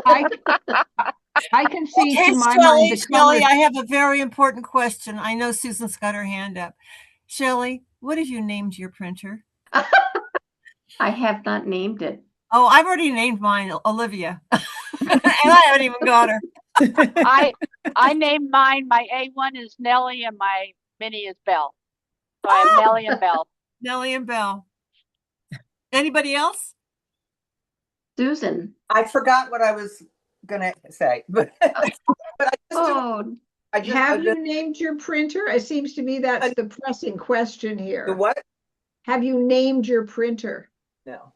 I can see Okay, to my mind the Shelley, colors. I have a very important question. I know Susan's got her hand up. Shelley, what have you named your printer? I have not named it. Oh, I've already named mine Olivia. And I haven't even got her. I named mine. My A1 is Nellie and my mini is Belle. So I have Nellie and Belle. Nellie and Belle. Anybody else? Susan. I forgot what I was gonna say, but I just Have you named your printer? It seems to me that's the pressing question here. The what? Have you named your printer? No.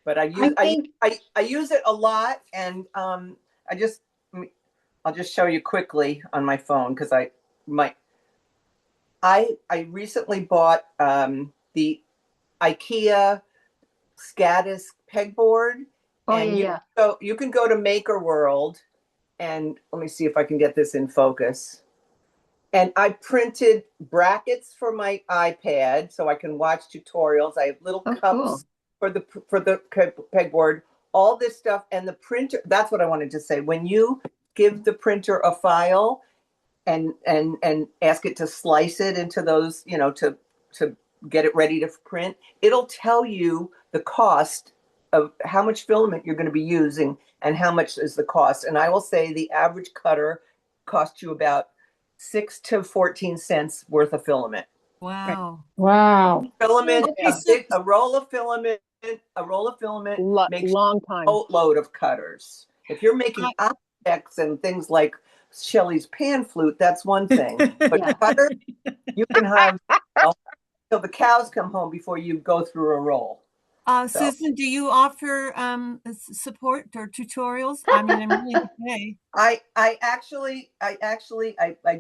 But I use it a lot, and I'll just show you quickly on my phone because I recently bought the IKEA Scadus pegboard. So you can go to Maker World, and let me see if I can get this in focus. And I printed brackets for my iPad so I can watch tutorials. I have little cups for the pegboard, all this stuff, and the printer. That's what I wanted to say. When you give the printer a file and ask it to slice it into those, to get it ready to print, it'll tell you the cost of how much filament you're going to be using and how much is the cost. And I will say the average cutter costs you about 6 to 14 cents worth of filament. Wow. Wow. Filament, a roll of filament makes long time. A boatload of cutters. If you're making objects and things like Shelley's pan flute, that's one thing. But cutter, you can have till the cows come home before you go through a roll. Susan, do you offer support or tutorials? I mean, I'm really okay. I actually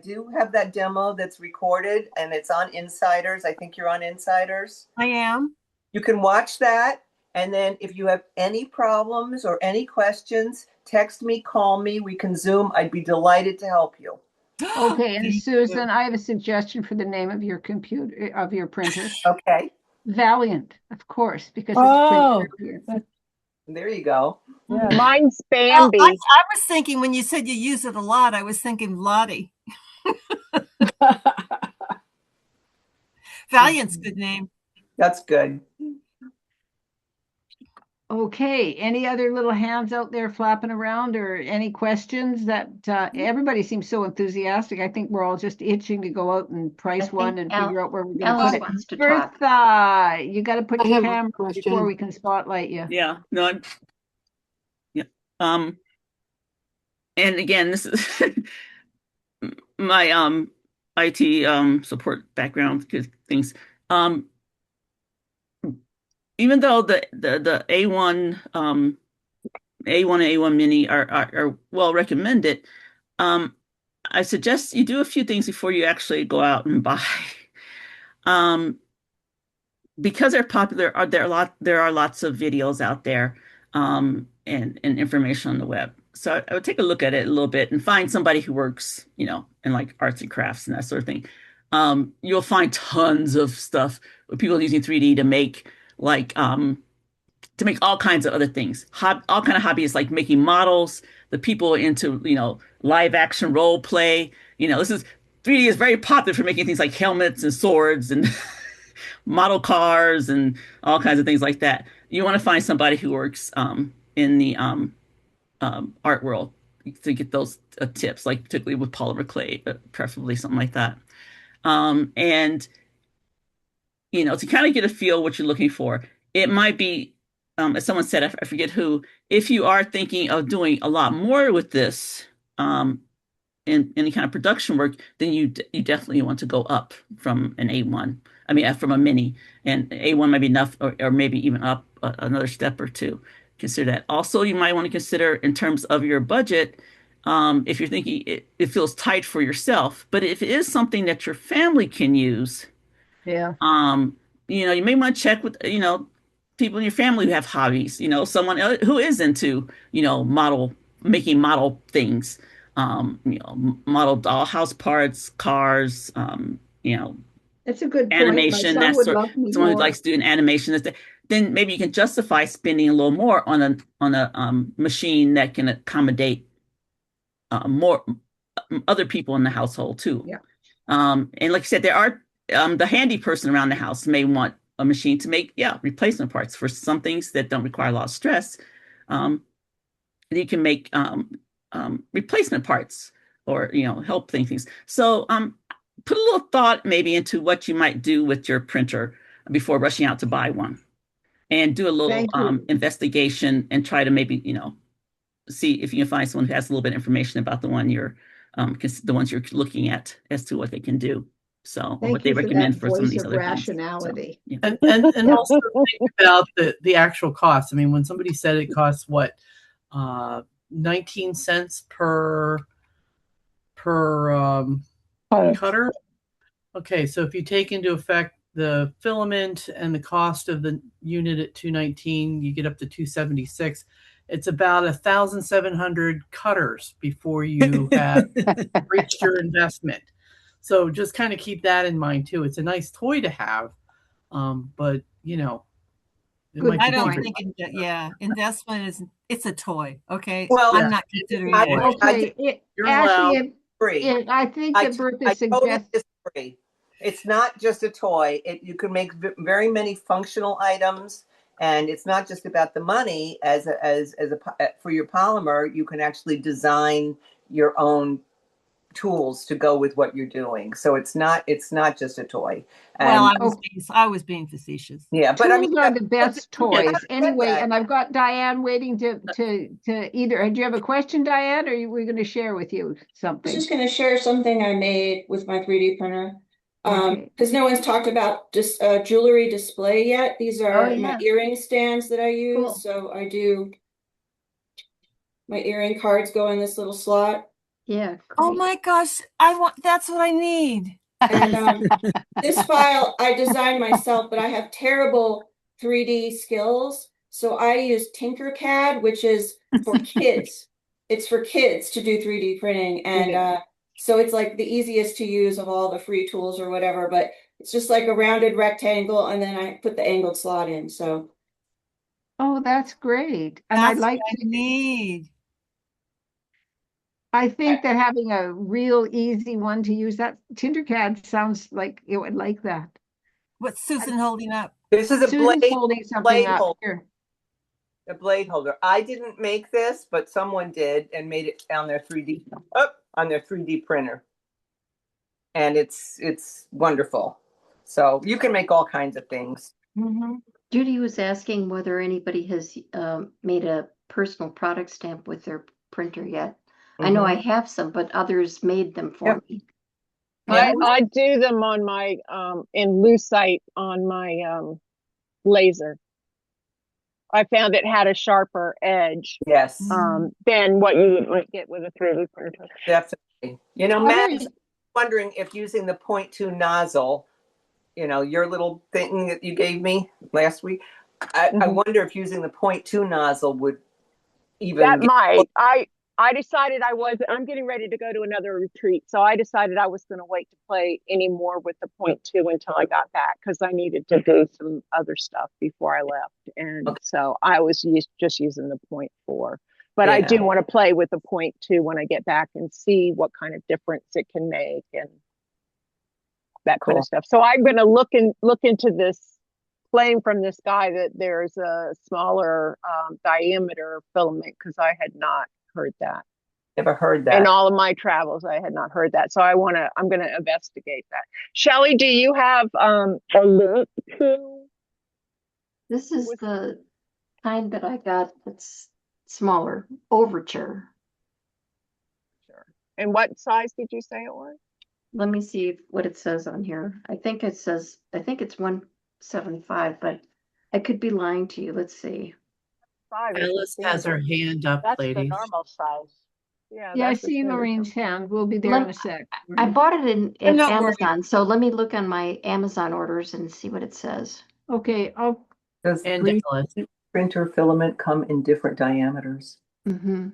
do have that demo that's recorded, and it's on Insiders. I think you're on Insiders. I am. You can watch that, and then if you have any problems or any questions, text me, call me. We can Zoom. I'd be delighted to help you. Okay, and Susan, I have a suggestion for the name of your printer. Okay. Valiant, of course, because it's printed. There you go. Yeah. Mine's Bambi. Well, I was thinking when you said you use it a lot, I was thinking Lottie. Valiant's a good name. That's good. Okay, any other little hands out there flapping around or any questions that everybody seems so enthusiastic. I think we're all just itching to go out and price one and figure out where we're going to put it. Wants to Bertha, you got to put your camera question. before we can spotlight you. Yeah, no, and again, this is my IT support background things. Even though the A1 and A1 Mini are well recommended, I suggest you do a few things before you actually go out and buy. Because they're popular, there are lots of videos out there and information on the web. So I would take a look at it a little bit and find somebody who works, in like arts and crafts and that sort of thing. You'll find tons of stuff with people using 3D to make all kinds of other things. All kind of hobbies like making models. The people into live action role play. 3D is very popular for making things like helmets and swords and model cars and all kinds of things like that. You want to find somebody who works in the art world to get those tips, like particularly with polymer clay, preferably something like that. And to kind of get a feel what you're looking for. It might be, as someone said, I forget who, if you are thinking of doing a lot more with this in any kind of production work, then you definitely want to go up from an A1. I mean, from a Mini, and A1 might be enough, or maybe even up another step or two. Consider that. Also, you might want to consider in terms of your budget, if you're thinking it feels tight for yourself, but if it is something that your family can use, yeah. You may want to check with, people in your family who have hobbies, someone who is into, making model things, model dollhouse parts, cars, That's a good point. animation, that sort. Someone who likes to do an animation, then maybe you can justify spending a little more on a machine that can accommodate more other people in the household too. Yeah. And like I said, there are the handy person around the house may want a machine to make replacement parts for some things that don't require a lot of stress. You can make replacement parts or help things. So put a little thought maybe into what you might do with your printer before rushing out to buy one, and do a little Thank you. investigation and try to maybe, see if you can find someone who has a little bit of information about the ones you're looking at as to what they can do. So, or Thank what they you for recommend that for some of voice these of other things. So, rationality. yeah. And also think about the actual cost. I mean, when somebody said it costs what, 19 cents per cutter. Okay, so if you take into effect the filament and the cost of the unit at 219, you get up to 276. It's about 1,700 cutters before you have reached your investment. So just kind of keep that in mind too. It's a nice toy to have, but it might I be don't cheaper. think, investment is, it's a toy. Okay. Well, I'm not considering I- it. Okay, You're Ashley, allowed. I think that Bertha I totally suggests. disagree. It's not just a toy. You can make very many functional items, and it's not just about the money. For your polymer, you can actually design your own tools to go with what you're doing. So it's not just a toy. Well, And I was being facetious. yeah, but Tools are the best toys I've said anyway. that. And I've got Diane waiting to either. Do you have a question, Diane, or are we going to share with you I was something? just going to share something I made with my 3D printer. Okay. Because no one's talked about just jewelry display yet. These are yeah. my earring stands that I use. Cool. So I do my earring cards go in this little slot. Yeah. Oh my gosh, that's what I need. And this file I designed myself, but I have terrible 3D skills. So I use Tinkercad, which is for kids. It's for kids to do 3D printing. And so it's like the easiest to use of all the free tools or whatever, but it's just like a rounded rectangle, and then I put the angled slot in. So Oh, that's great. And That's I like what I need. I think that having a real easy one to use, that Tinkercad sounds like it would like that. What's Susan holding up? This is a Susan's holding something up holder. here. A blade holder. I didn't make this, but someone did and made it on their 3D printer. And it's wonderful. So you can make all kinds of things. Mm-hmm. Judy was asking whether anybody has made a personal product stamp with their printer yet. I know I have some, but others made them for me. I do them on my in Lucite on my laser. I found it had a sharper edge. Yes. Than what you might get with a 3D printer. Definitely. Matt is wondering if using the 0.2 nozzle, your little thing that you gave me last week, I wonder if using the 0.2 nozzle would even. That might. I decided I'm getting ready to go to another retreat. So I decided I was going to wait to play any more with the 0.2 until I got back, because I needed to do some other stuff before I left. And so I was just using the 0.4. But I do want to play with the 0.2 when I get back and see what kind of difference it can make and that kind of stuff. So I'm going to look into this claim from this guy that there's a smaller diameter filament, because I had not heard that. Never heard that. In all of my travels, I had not heard that. So I'm going to investigate that. Shelley, do you have a link to? This is the kind that I got that's smaller, Overture. Sure. And what size did you say it was? Let me see what it says on here. I think it's 175, but I could be lying to you. Let's see. Alice has her hand up, That's ladies. the normal size. Yeah, I see Lorraine's hand. We'll be there in a sec. I bought it at not Amazon, so let me look on my Amazon orders and see what it says. Okay. Does printer filament come in different diameters? Mm-hmm.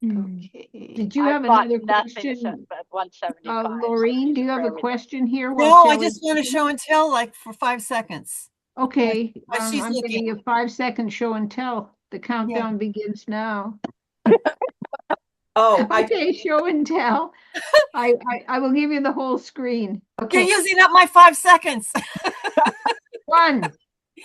Okay. Did you have another question? Lorraine, do you have a question here? No, I just want to show and tell like for 5 seconds. Okay. She's I'm giving you a 5-second show and tell. The countdown begins now. Okay, show and tell. I will give you the whole screen. Okay. You're using up my 5 seconds. 1,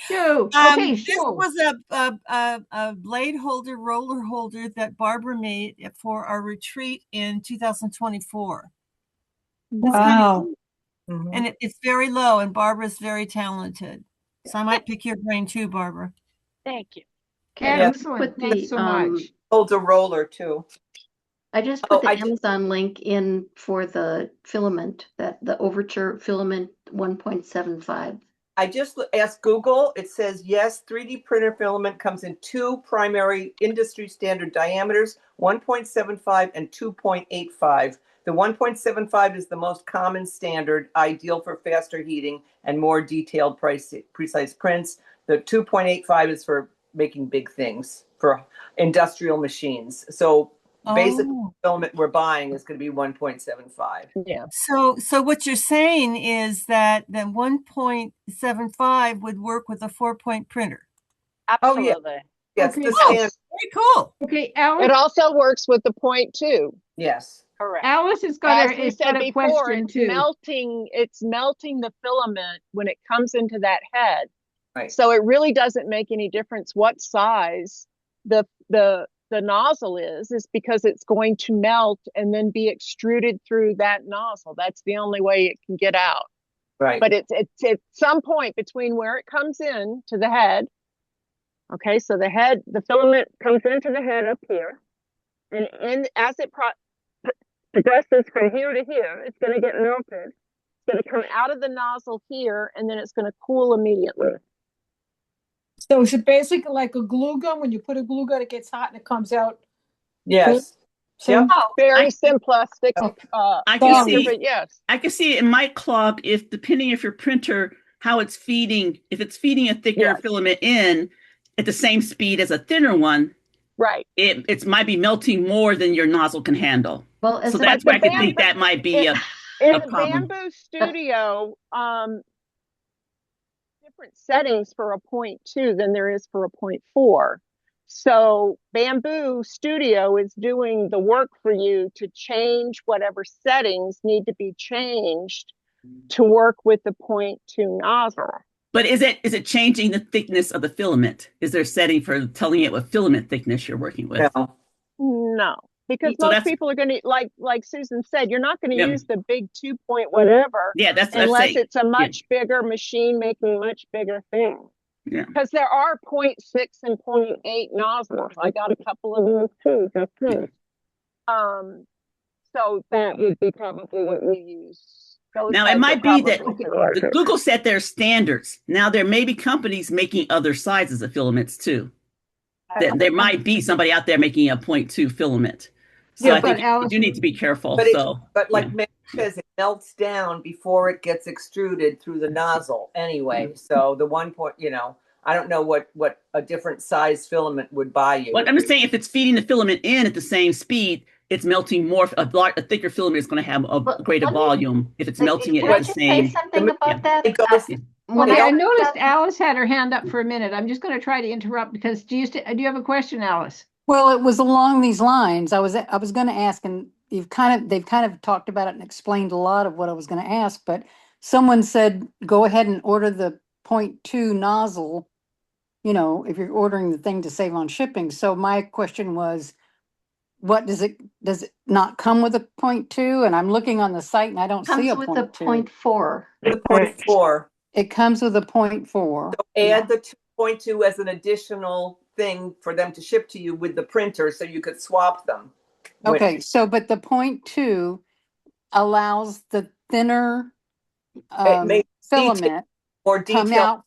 2. Okay, this was a blade holder, roller holder that Barbara made for our retreat in 2024. That's kind of Wow. cool. Mhm. And it's very low, and Barbara's very talented. So I might pick your brain too, Barbara. Thank you. Okay, Yeah. I just put Thanks so the, much. Holds a roller too. I just Oh, put the I just- Amazon link in for the filament, that the Overture filament 1.75. I just asked Google. It says yes, 3D printer filament comes in two primary industry standard diameters, 1.75 and 2.85. The 1.75 is the most common standard, ideal for faster heating and more detailed, precise prints. The 2.85 is for making big things for industrial machines. So basically, the filament we're buying is going to be 1.75. Yeah. So what you're saying is that 1.75 would work with a 4-point printer. Absolutely. Oh, yeah. Yes, Okay. the Oh, standard. very cool. Okay, It Alice. also works with the 0.2. Yes. Correct. Alice has As got we a said before, question too. it's melting the filament when it comes into that head. Right. So it really doesn't make any difference what size the nozzle is because it's going to melt and then be extruded through that nozzle. That's the only way it can get out. Right. But it's at some point between where it comes in to the head. Okay, so the filament comes into the head up here, and as it progresses from here to here, it's going to get melted. It's going to come out of the nozzle here, and then it's going to cool immediately. So is it basically like a glue gun? When you put a glue gun, it gets hot and it comes out. Yes. Same. Very simplistic. I can answer, see. but yes. I can see it might clog if, depending if your printer, how it's feeding. If it's feeding a thicker filament in at the same speed as a thinner one, right? It might be melting more than your nozzle can handle. Well, so that's why I could think that might be a problem. Bamboo Studio, different settings for a 0.2 than there is for a 0.4. So Bamboo Studio is doing the work for you to change whatever settings need to be changed to work with the 0.2 nozzle. But is it changing the thickness of the filament? Is there a setting for telling it what filament thickness you're working with? No, because So most people are going to, like Susan said, you're not going to use the big 2-point whatever. Yeah, that's unless it's a much bigger machine making much bigger things. Yeah. Because there are 0.6 and 0.8 nozzles. I got a couple of those too. So that would be probably what we use. Now it might be that the Google set their standards. Now there may be companies making other sizes of filaments too. There might be somebody out there making a 0.2 filament. So I think you do need to be careful. But like Meg says, it melts down before it gets extruded through the nozzle anyway. So the 1 point, I don't know what a different size filament would buy you. Well, I'm just saying if it's feeding the filament in at the same speed, it's melting more. A thicker filament is going to have a greater volume if it's melting it at the same. Say something about that? Okay, I noticed Alice had her hand up for a minute. I'm just going to try to interrupt because do you have a question, Alice? Well, it was along these lines. I was going to ask, and they've kind of talked about it and explained a lot of what I was going to ask. But someone said go ahead and order the 0.2 nozzle. If you're ordering the thing to save on shipping. So my question was, what does it not come with a 0.2? And I'm looking on the site and I don't see a 0.2. Comes with a 0.4. The 0.4. It comes with a 0.4. So add the 2.2 as an additional thing for them to ship to you with the printer so you could swap them. Okay, but the 0.2 allows the thinner filament more detailed.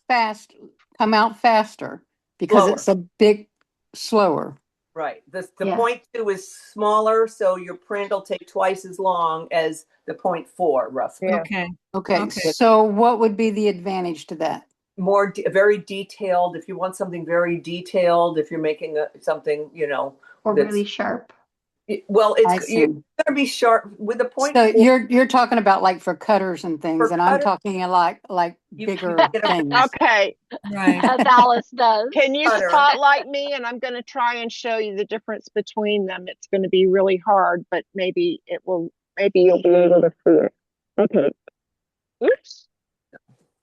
come out faster because it's a bit slower. Right. The 0.2 is smaller, so your print will take twice as long as the 0.4, roughly. Yeah. Okay. So what would be the advantage to that? More very detailed. If you want something very detailed, if you're making something, or really sharp. Well, you're going to be sharp with the 0.4. So you're talking about like for cutters and things, and I'm talking like bigger things. Okay. Right. As Alice does. Can you spotlight me? And I'm going to try and show you the difference between them. It's going to be really hard, but maybe you'll be able to see it. Okay. Oops.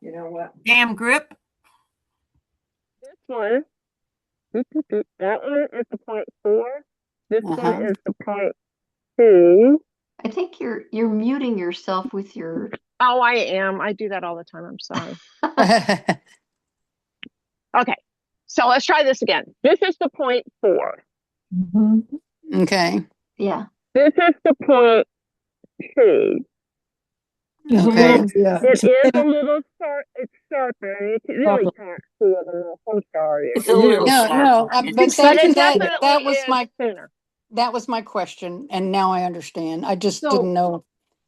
You know what? Damn grip. This one. That one is the 0.4. This one is the 0.2. I think you're muting yourself with your. Oh, I am. I do that all the time. I'm sorry. Okay, so let's try this again. This is the 0.4. Okay. Yeah. This is the 0.2. Okay. It is a little it's sharper. You really can't see it enough. I'm sorry. It's a little No, sharper. but But thank you. it definitely That was is my thinner. that was my question, and now I understand. I just So- didn't know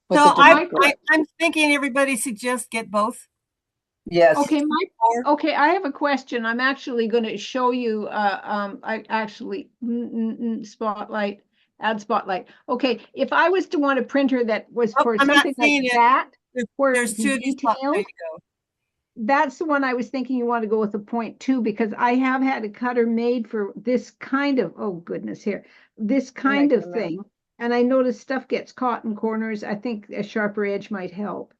what So the difference was. I'm thinking everybody suggest get both. Yes. Okay, okay, I have a question. I'm actually going to show you, I actually, spotlight, add spotlight. Okay, if I was to want a printer that was for I'm not something like seeing it. that, where There's it's two of these spots. There you detailed, go. that's the one I was thinking you want to go with the 0.2, because I have had a cutter made for this kind of, oh goodness, here, this kind of thing. And I noticed stuff gets caught in corners. I think a sharper edge might help.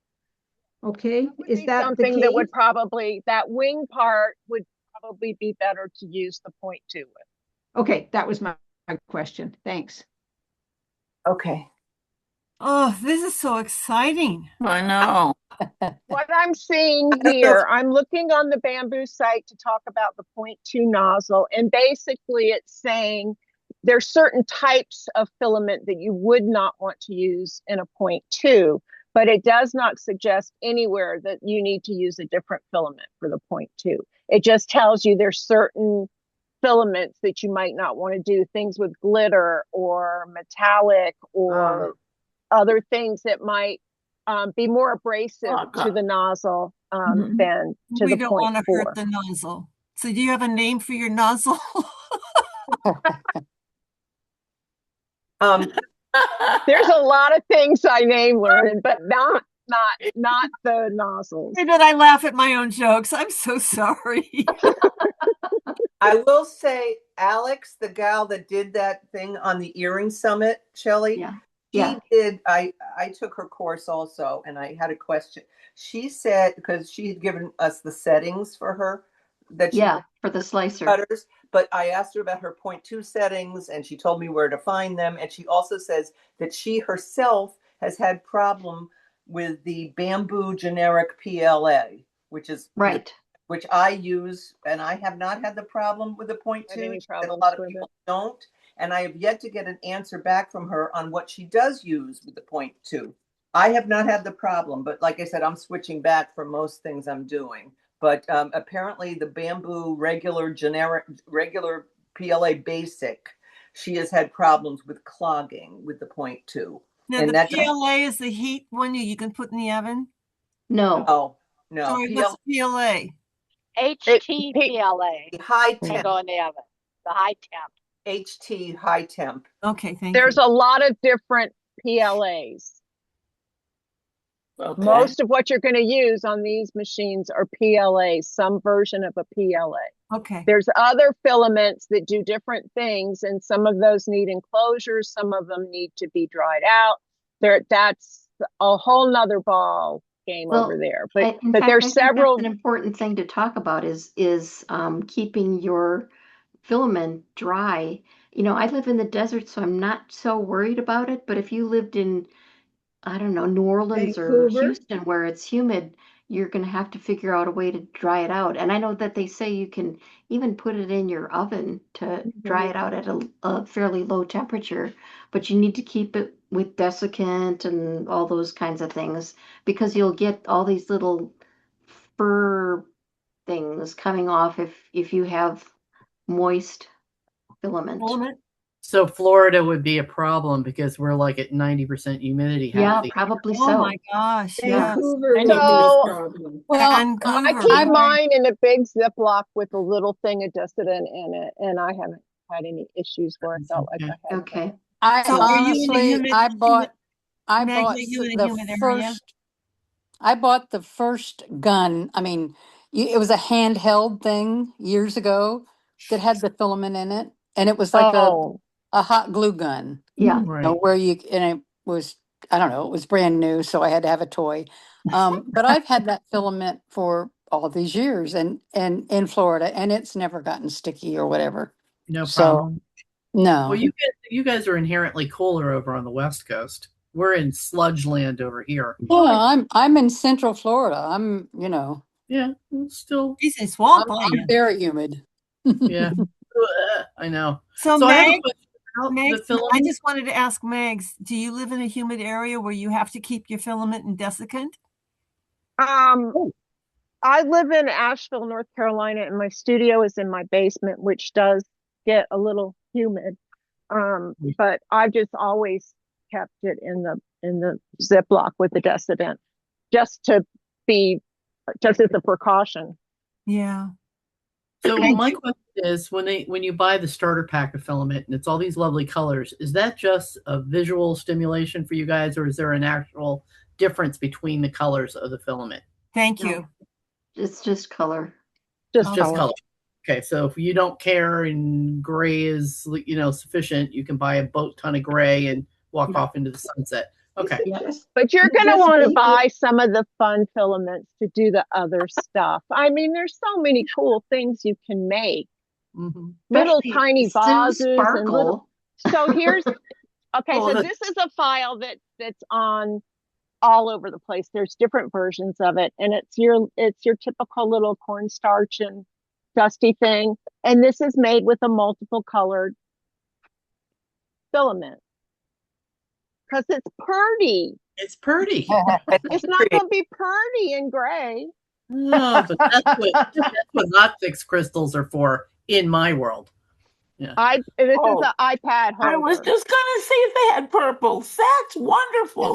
Okay, is that the something case? that would probably, that wing part would probably be better to use the 0.2 with. Okay, that was my question. Thanks. Okay. Oh, this is so exciting. I know. What I'm seeing here, I'm looking on the Bamboo site to talk about the 0.2 nozzle, and basically it's saying there's certain types of filament that you would not want to use in a 0.2, but it does not suggest anywhere that you need to use a different filament for the 0.2. It just tells you there's certain filaments that you might not want to do, things with glitter or metallic or other things that might be more abrasive to the nozzle than to We the don't want to 0.4. hurt the nozzle. So do you have a name for your nozzle? There's a lot of things I name, Lauren, but not the nozzles. Did I laugh at my own jokes? I'm so sorry. I will say, Alex, the gal that did that thing on the earring summit, Shelley, she did. I took her course also, and I had a question. She said, because she had given us the settings for her, that she for the slicer cutters, but I asked her about her 0.2 settings, and she told me where to find them. And she also says that she herself has had problem with the Bamboo generic PLA, which is which I use, and I have not had the problem with the 0.2. A lot of people don't, and I have yet to get an answer back from her on what she does use with the 0.2. I have not had the problem, but like I said, I'm switching back for most things I'm doing. But apparently the Bamboo regular PLA basic, she has had problems with clogging with the 0.2. Now and the PLA is the heat one you can put in the oven? No. No. Sorry, what's PLA? HTPLA. High Can temp. go in the oven. The high temp. HT high temp. Okay, thank There's you. a lot of different PLAs. Okay. Most of what you're going to use on these machines are PLAs, some version of a PLA. Okay. There's other filaments that do different things, and some of those need enclosures, some of them need to be dried out. That's a whole nother ball game over there. But there's several. That's an important thing to talk about is keeping your filament dry. You know, I live in the desert, so I'm not so worried about it. But if you lived in, I don't know, New Orleans or Houston, where it's humid, you're going to have to figure out a way to dry it out. And I know that they say you can even put it in your oven to dry it out at a fairly low temperature, but you need to keep it with desiccant and all those kinds of things, because you'll get all these little fur things coming off if you have moist filament. So Florida would be a problem because we're like at 90% humidity. Yeah, probably so. Oh my gosh. Vancouver would be a problem. Well, I keep mine in a big Ziploc with a little thing of desiccant in it, and I haven't had any issues where I felt like I had. Okay. I So are you in the honestly, humid- I bought Maggie, are you in a humid the area? first. I bought the first gun. I mean, it was a handheld thing years ago that had the filament in it, and it was like a hot glue gun. Yeah. You know, where you and it was, I don't know, it was brand new, so I had to have a toy. But I've had that filament for all these years, and in Florida, and it's never gotten sticky or whatever. No So, problem. no. Well, you guys are inherently cooler over on the West Coast. we're in sludge land over here. Yeah, I'm in Central Florida. I'm, Yeah, it's still. He's in swamp, I'm very humid. Yeah, I know. So, I have a Meg, question about Meg, the filament. I just wanted to ask Megs, do you live in a humid area where you have to keep your filament in desiccant? I live in Asheville, North Carolina, and my studio is in my basement, which does get a little humid. But I've just always kept it in the Ziploc with the desiccant, just as a precaution. Yeah. So my question is, when you buy the starter pack of filament and it's all these lovely colors, is that just a visual stimulation for you guys, or is there an actual difference between the colors of the filament? Thank you. It's just color. Just color. Okay, so if you don't care and gray is sufficient, you can buy a boat ton of gray and walk off into the sunset. Okay. But you're going to want to buy some of the fun filaments to do the other stuff. I mean, there's so many cool things you can make. Mm-hmm. Little tiny vases and little. So here's okay. Oh, so this is a file that's on all over the place. There's different versions of it, and it's your typical little cornstarch and dusty thing. And this is made with a multiple colored filament. Because it's pretty. It's pretty. It's not going to be pretty in gray. No, but that's what hot fix crystals are for in my world. Yeah. This is an iPad holder. I was just gonna see if they had purples. That's wonderful.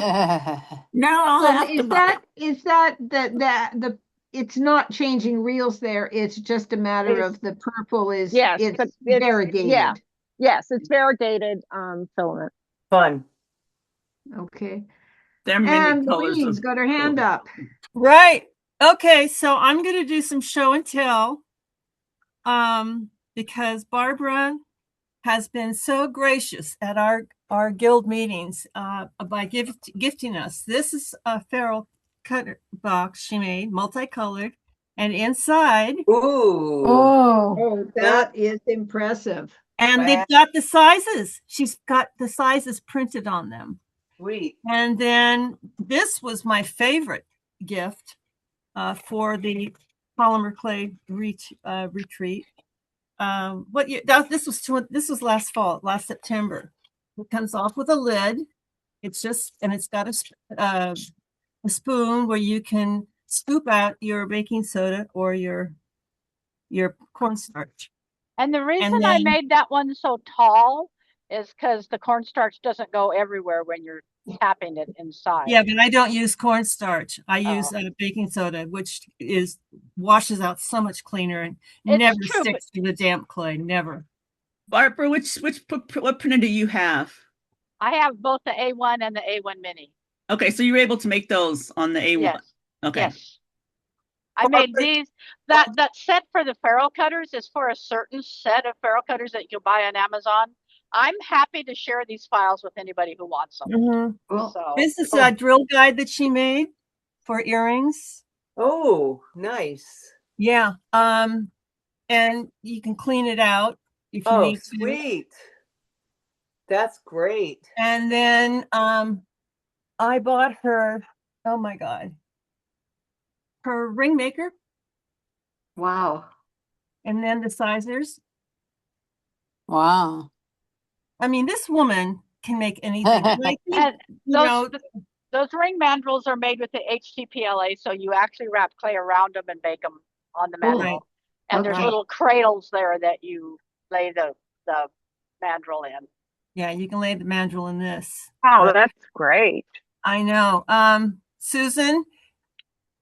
Now I'll have to buy. Is that the it's not changing reels there. It's just a matter of the purple is it's variegated. Yeah. Yes, it's variegated filament. Fun. Okay. There are many And colors. Louise got her hand up. Right. Okay, so I'm going to do some show and tell because Barbara has been so gracious at our guild meetings by gifting us. This is a ferrule cutter box she made, multicolored, and inside. Ooh. Oh, that is impressive. And they've got the sizes. She's got the sizes printed on them. Sweet. And then this was my favorite gift for the polymer clay retreat. This was last fall, last September. It comes off with a lid. It's got a spoon where you can scoop out your baking soda or your cornstarch. And the reason I made that one so tall is because the cornstarch doesn't go everywhere when you're tapping it inside. Yeah, but I don't use cornstarch. I use baking soda, which washes out so much cleaner and never sticks to the damp clay. Never. Barbara, what printer do you have? I have both the A1 and the A1 Mini. Okay, so you were able to make those on the A1. Yes. Okay. Yes. I made these. That set for the ferrule cutters is for a certain set of ferrule cutters that you'll buy on Amazon. I'm happy to share these files with anybody who wants them. Mm-hmm. So, this is a drill guide that she made for earrings. Oh, nice. Yeah. And you can clean it out if you need to. Sweet. That's great. And then I bought her, oh my God, her ring maker. Wow. And then the sizers. Wow. I mean, this woman can make anything. And those ring mandrels are made with the HTPLA, so you actually wrap clay around them and bake them on the mandrel. Right. And there's little cradles there that you lay the mandrel in. Yeah, you can lay the mandrel in this. Oh, that's great. I know. Susan,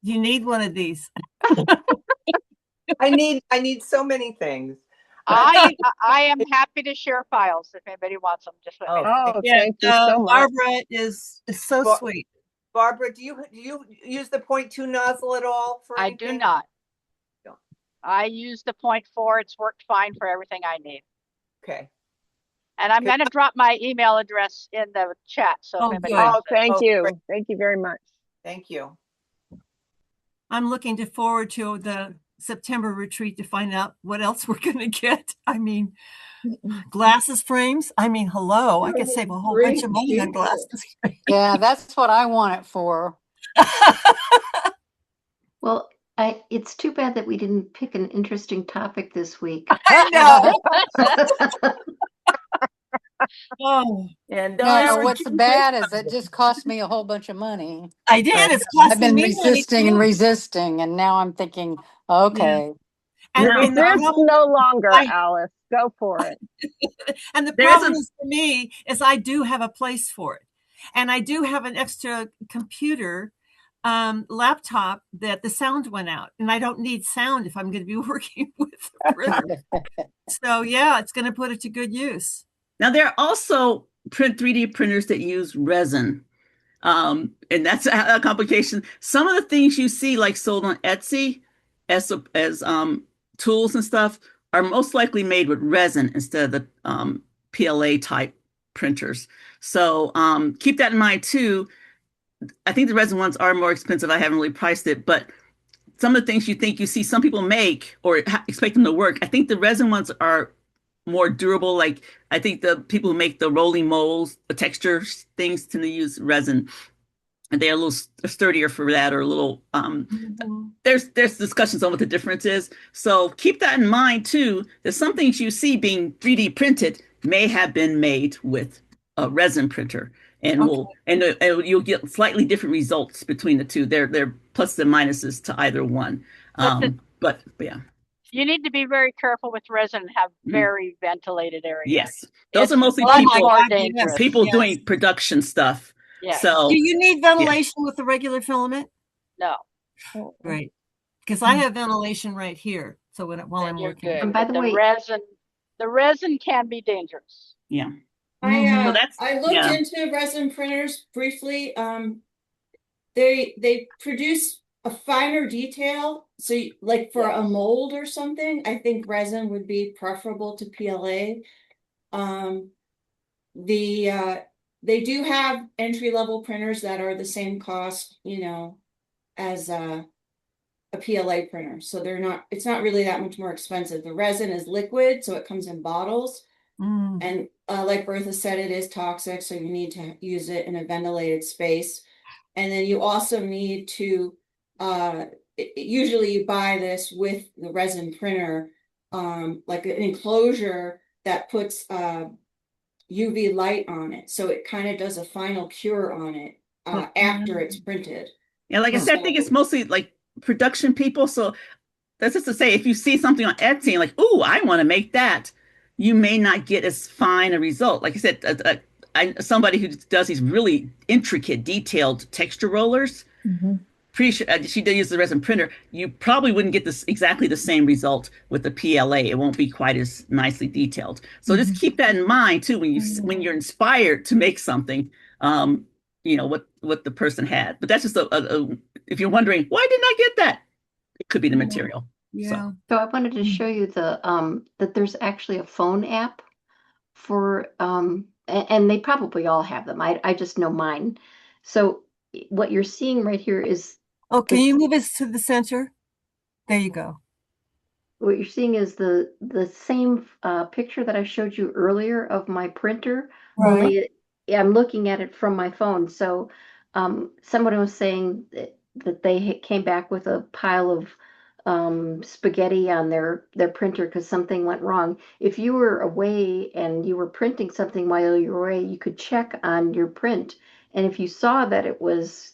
you need one of these. I need so many things. I am happy to share files if anybody wants them. Just let me know. Thank you so much. Barbara is so sweet. Barbara, do you use the 0.2 nozzle at all for anything? I do not. I use the 0.4. It's worked fine for everything I need. Okay. And I'm going to drop my email address in the chat. So if anybody thank you. Great. Thank you very much. Thank you. I'm looking forward to September retreat to find out what else we're going to get. I mean, glasses frames. I mean, hello, I could save a whole bunch of money on glasses frames. Yeah, that's what I want it for. Well, it's too bad that we didn't pick an interesting topic this week. I know. Oh, and no, what's bad is it just cost me a whole bunch of money. I did. It's costing I've been me resisting money and too. resisting, and now I'm thinking, okay. And, No, and the there's problem- no longer, Alice. Go for it. And the There's problem a- is for me is I do have a place for it. And I do have an extra computer laptop that the sound went out. And I don't need sound if I'm going to be working with the printer. So yeah, it's going to put it to good use. Now there are also 3D printers that use resin. And that's a complication. Some of the things you see like sold on Etsy as tools and stuff are most likely made with resin instead of the PLA type printers. So keep that in mind too. I think the resin ones are more expensive. I haven't really priced it, but some of the things you think you see some people make or expect them to work, I think the resin ones are more durable. Like I think the people who make the rolling molds, the texture things tend to use resin. And they're a little sturdier for that, or a little there's discussions on what the difference is. So keep that in mind too, that some things you see being 3D printed may have been made with a resin printer, and you'll get slightly different results between the two. They're pluses and minuses to either one. But yeah. You need to be very careful with resin and have very ventilated areas. Yes. Those are mostly people doing production stuff. Yes. So do you need ventilation with the regular filament? No. Right. Because I have ventilation right here. So while I'm working. And by the way, the resin can be dangerous. Yeah. I looked into resin printers briefly. They produce a finer detail. So like for a mold or something, I think resin would be preferable to PLA. They do have entry-level printers that are the same cost, as a PLA printer. So it's not really that much more expensive. The resin is liquid, so it comes in bottles. And like Bertha said, it is toxic, so you need to use it in a ventilated space. And then you also need to, usually you buy this with the resin printer, like an enclosure that puts UV light on it. So it kind of does a final cure on it after it's printed. Yeah, like I said, I think it's mostly like production people. So that's just to say, if you see something on Etsy and like, oh, I want to make that, you may not get as fine a result. Like I said, somebody who does these really intricate, detailed texture rollers, pretty sure she did use the resin printer. You probably wouldn't get this exactly the same result with the PLA. It won't be quite as nicely detailed. So just keep that in mind too when you're inspired to make something. What the person had. But that's just if you're wondering why didn't I get that, it could be the material. Yeah. So I wanted to show you that there's actually a phone app for and they probably all have them. I just know mine. So what you're seeing right here is can you move us to the center? There you go. What you're seeing is the same picture that I showed you earlier of my printer. Right. Only I'm looking at it from my phone. So someone was saying that they came back with a pile of spaghetti on their printer because something went wrong. If you were away and you were printing something while you were away, you could check on your print. And if you saw that it was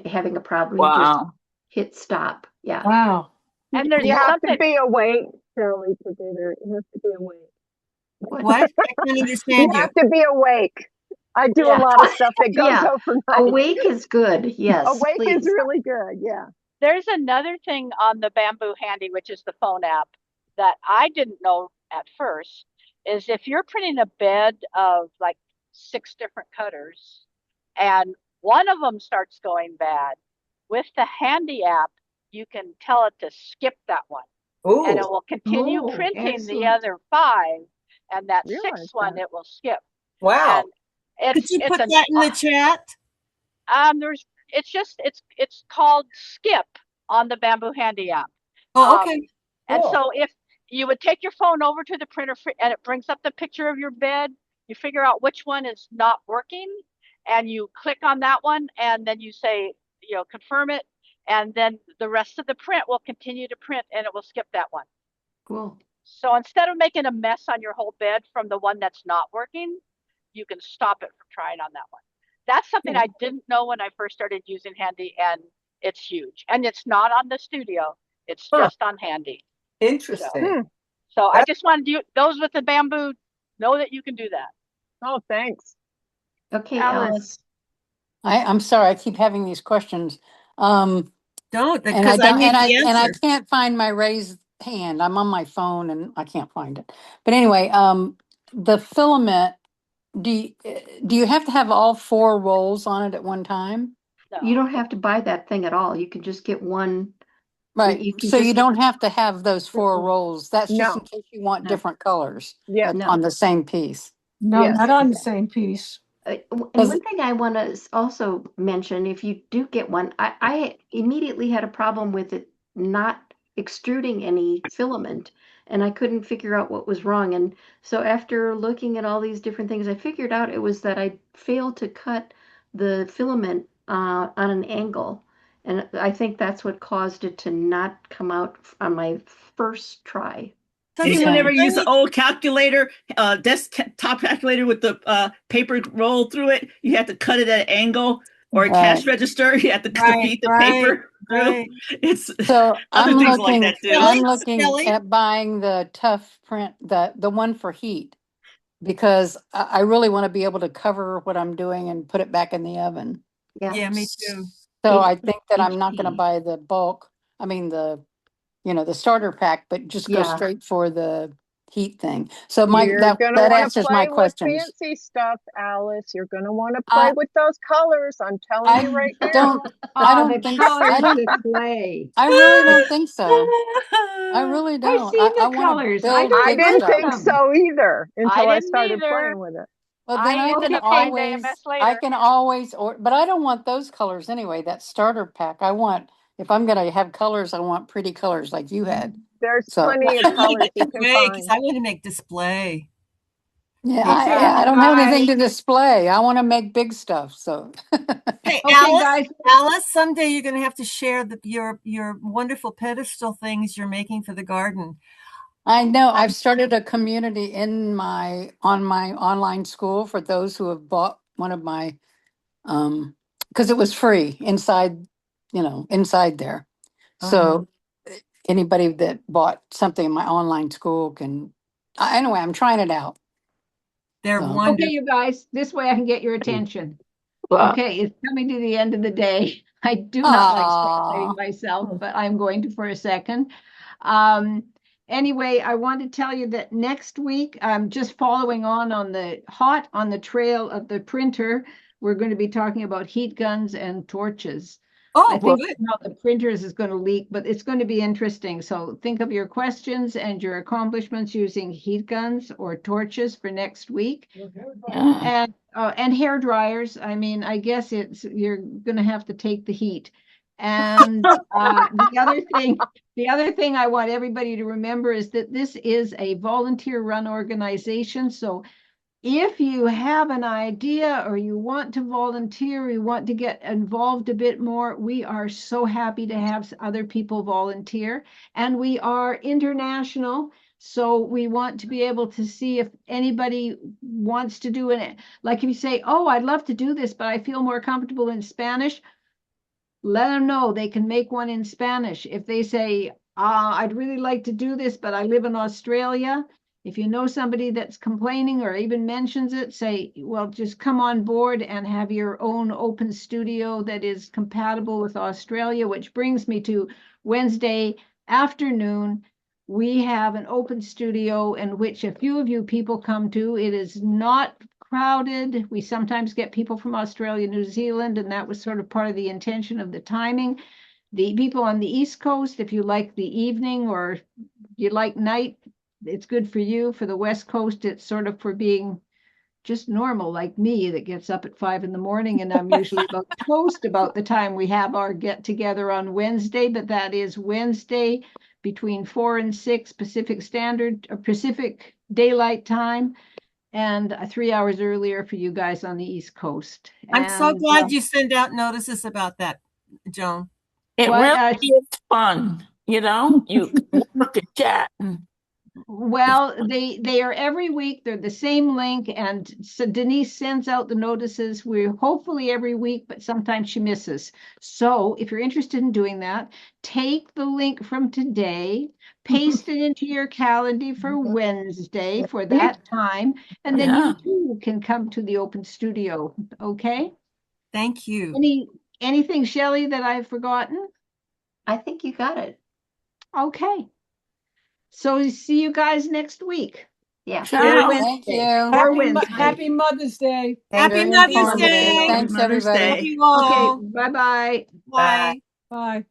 having a problem, you just hit stop. Yeah. Wow. And there's you have to be awake, Shirley, to do that. You have to be awake. What? I can't understand you. have to be awake. I do a lot of stuff that goes overnight. Awake is good. Yes. Awake is really good. Yeah. There's another thing on the Bamboo Handy, which is the phone app, that I didn't know at first, is if you're printing a bed of like 6 different cutters and one of them starts going bad, with the Handy app, you can tell it to skip that one. Ooh. And it will continue printing the other 5, and that 6th one it will skip. Wow. And could you put that in the chat? It's called Skip on the Bamboo Handy app. Oh, okay. And Cool. so if you would take your phone over to the printer and it brings up the picture of your bed, you figure out which one is not working and you click on that one and then you say, confirm it. And then the rest of the print will continue to print and it will skip that one. Cool. So instead of making a mess on your whole bed from the one that's not working, you can stop it from trying on that one. That's something I didn't know when I first started using Handy, and it's huge. And it's not on the studio, it's just on Handy. Interesting. So I just wanted you, those with the bamboo, know that you can do that. Oh, thanks. Okay, Alice. I'm sorry, I keep having these questions. Don't, And because I need the and I answer. can't find my raised hand. I'm on my phone and I can't find it. But anyway, the filament, do you have to have all 4 rolls on it at one time? You don't have to buy that thing at all. You can just get one. Right. You can So just you get don't have to have those 4 rolls. That's just in No. case you want No. different colors Yeah. No. on the same piece. No, Yes. not on the same piece. And Does one thing I want to also mention, if you do get one, I immediately had a problem with it not extruding any filament, and I couldn't figure out what was wrong. And so after looking at all these different things, I figured out it was that I failed to cut the filament on an angle. And I think that's what caused it to not come out on my first try. So Did you anyone would ever use bring the old calculator, desktop calculator with the paper roll through it? You had to cut it at an angle, or a cash register. You had to feed the paper through. It's So other things like that too. I'm looking at buying the tough print, the one for heat, because I really want to be able to cover what I'm doing and put it back in the oven. Yeah, me too. So I think that I'm not going to buy the the starter pack, but just go Yeah. straight for the heat thing. So You're going to that want to answers play my with questions. fancy stuff, Alice. You're going to want to play with those colors. I'm telling you right now. I don't think display. I really don't think so. I really don't. I've seen I the want to colors. build I big didn't stuff. think so either until I started either. playing with it. Well, then I ended up buying the MS later. I can always, but I don't want those colors anyway. That starter pack. If I'm going to have colors, I want pretty colors like you had. There's So plenty of colors you can Because find. I want to make display. yeah, Okay, I don't have anything guys. to display. I want to make big stuff. So Hey, Okay, Alice, guys. Alice, someday you're going to have to share your wonderful pedestal things you're making for the garden. I know I've started a community on my online school for those who have bought one of my because it was free inside there. So anybody that bought something in my online school can anyway, I'm trying it out. They're So. wonderful. Okay, you guys, this way I can get your attention. Okay, it's coming to the end of the day. I do not like spotlighting myself, but I'm going to for a second. Anyway, I want to tell you that next week, just following on the trail of the printer, we're going to be talking about heat guns and torches. I think now the printers is going to leak, but it's going to be interesting. So think of your questions and your accomplishments using heat guns or torches for next week. And hair dryers. I mean, I guess you're going to have to take the heat. And the other thing I want everybody to remember is that this is a volunteer-run organization. So if you have an idea or you want to volunteer, you want to get involved a bit more, we are so happy to have other people volunteer. And we are international. So we want to be able to see if anybody wants to do it. Like if you say, oh, I'd love to do this, but I feel more comfortable in Spanish, let them know they can make one in Spanish. If they say, I'd really like to do this, but I live in Australia. If you know somebody that's complaining or even mentions it, say, well, just come on board and have your own open studio that is compatible with Australia, which brings me to Wednesday afternoon. We have an open studio in which a few of you people come to. It is not crowded. We sometimes get people from Australia, New Zealand, and that was sort of part of the intention of the timing. The people on the East Coast, if you like the evening or you like night, it's good for you. For the West Coast, it's sort of for being just normal like me that gets up at 5 a.m. and I'm usually about toast about the time we have our get together on Wednesday, but that is Wednesday, between 4 and 6 Pacific Daylight Time, and 3 hours earlier for you guys on the East Coast. I'm so And, glad you send out notices about that, Joan. It What, really is fun, you know. You can work and chat. well, they are every week. They're the same link, and so Denise sends out the notices. We're hopefully every week, but sometimes she misses. So if you're interested in doing that, take the link from today, paste it into your calendar for Wednesday for that time, and then you too can come to the open studio. Okay? Thank you. Anything, Shelley, that I've forgotten? I think you got it. Okay. So see you guys next week. Yeah. Ciao. Thank you. Happy Mother's Day. Happy Very Mother's informative. Day. Thanks, Mother's everybody. Day. Love you all. Okay, bye-bye. Bye. Bye.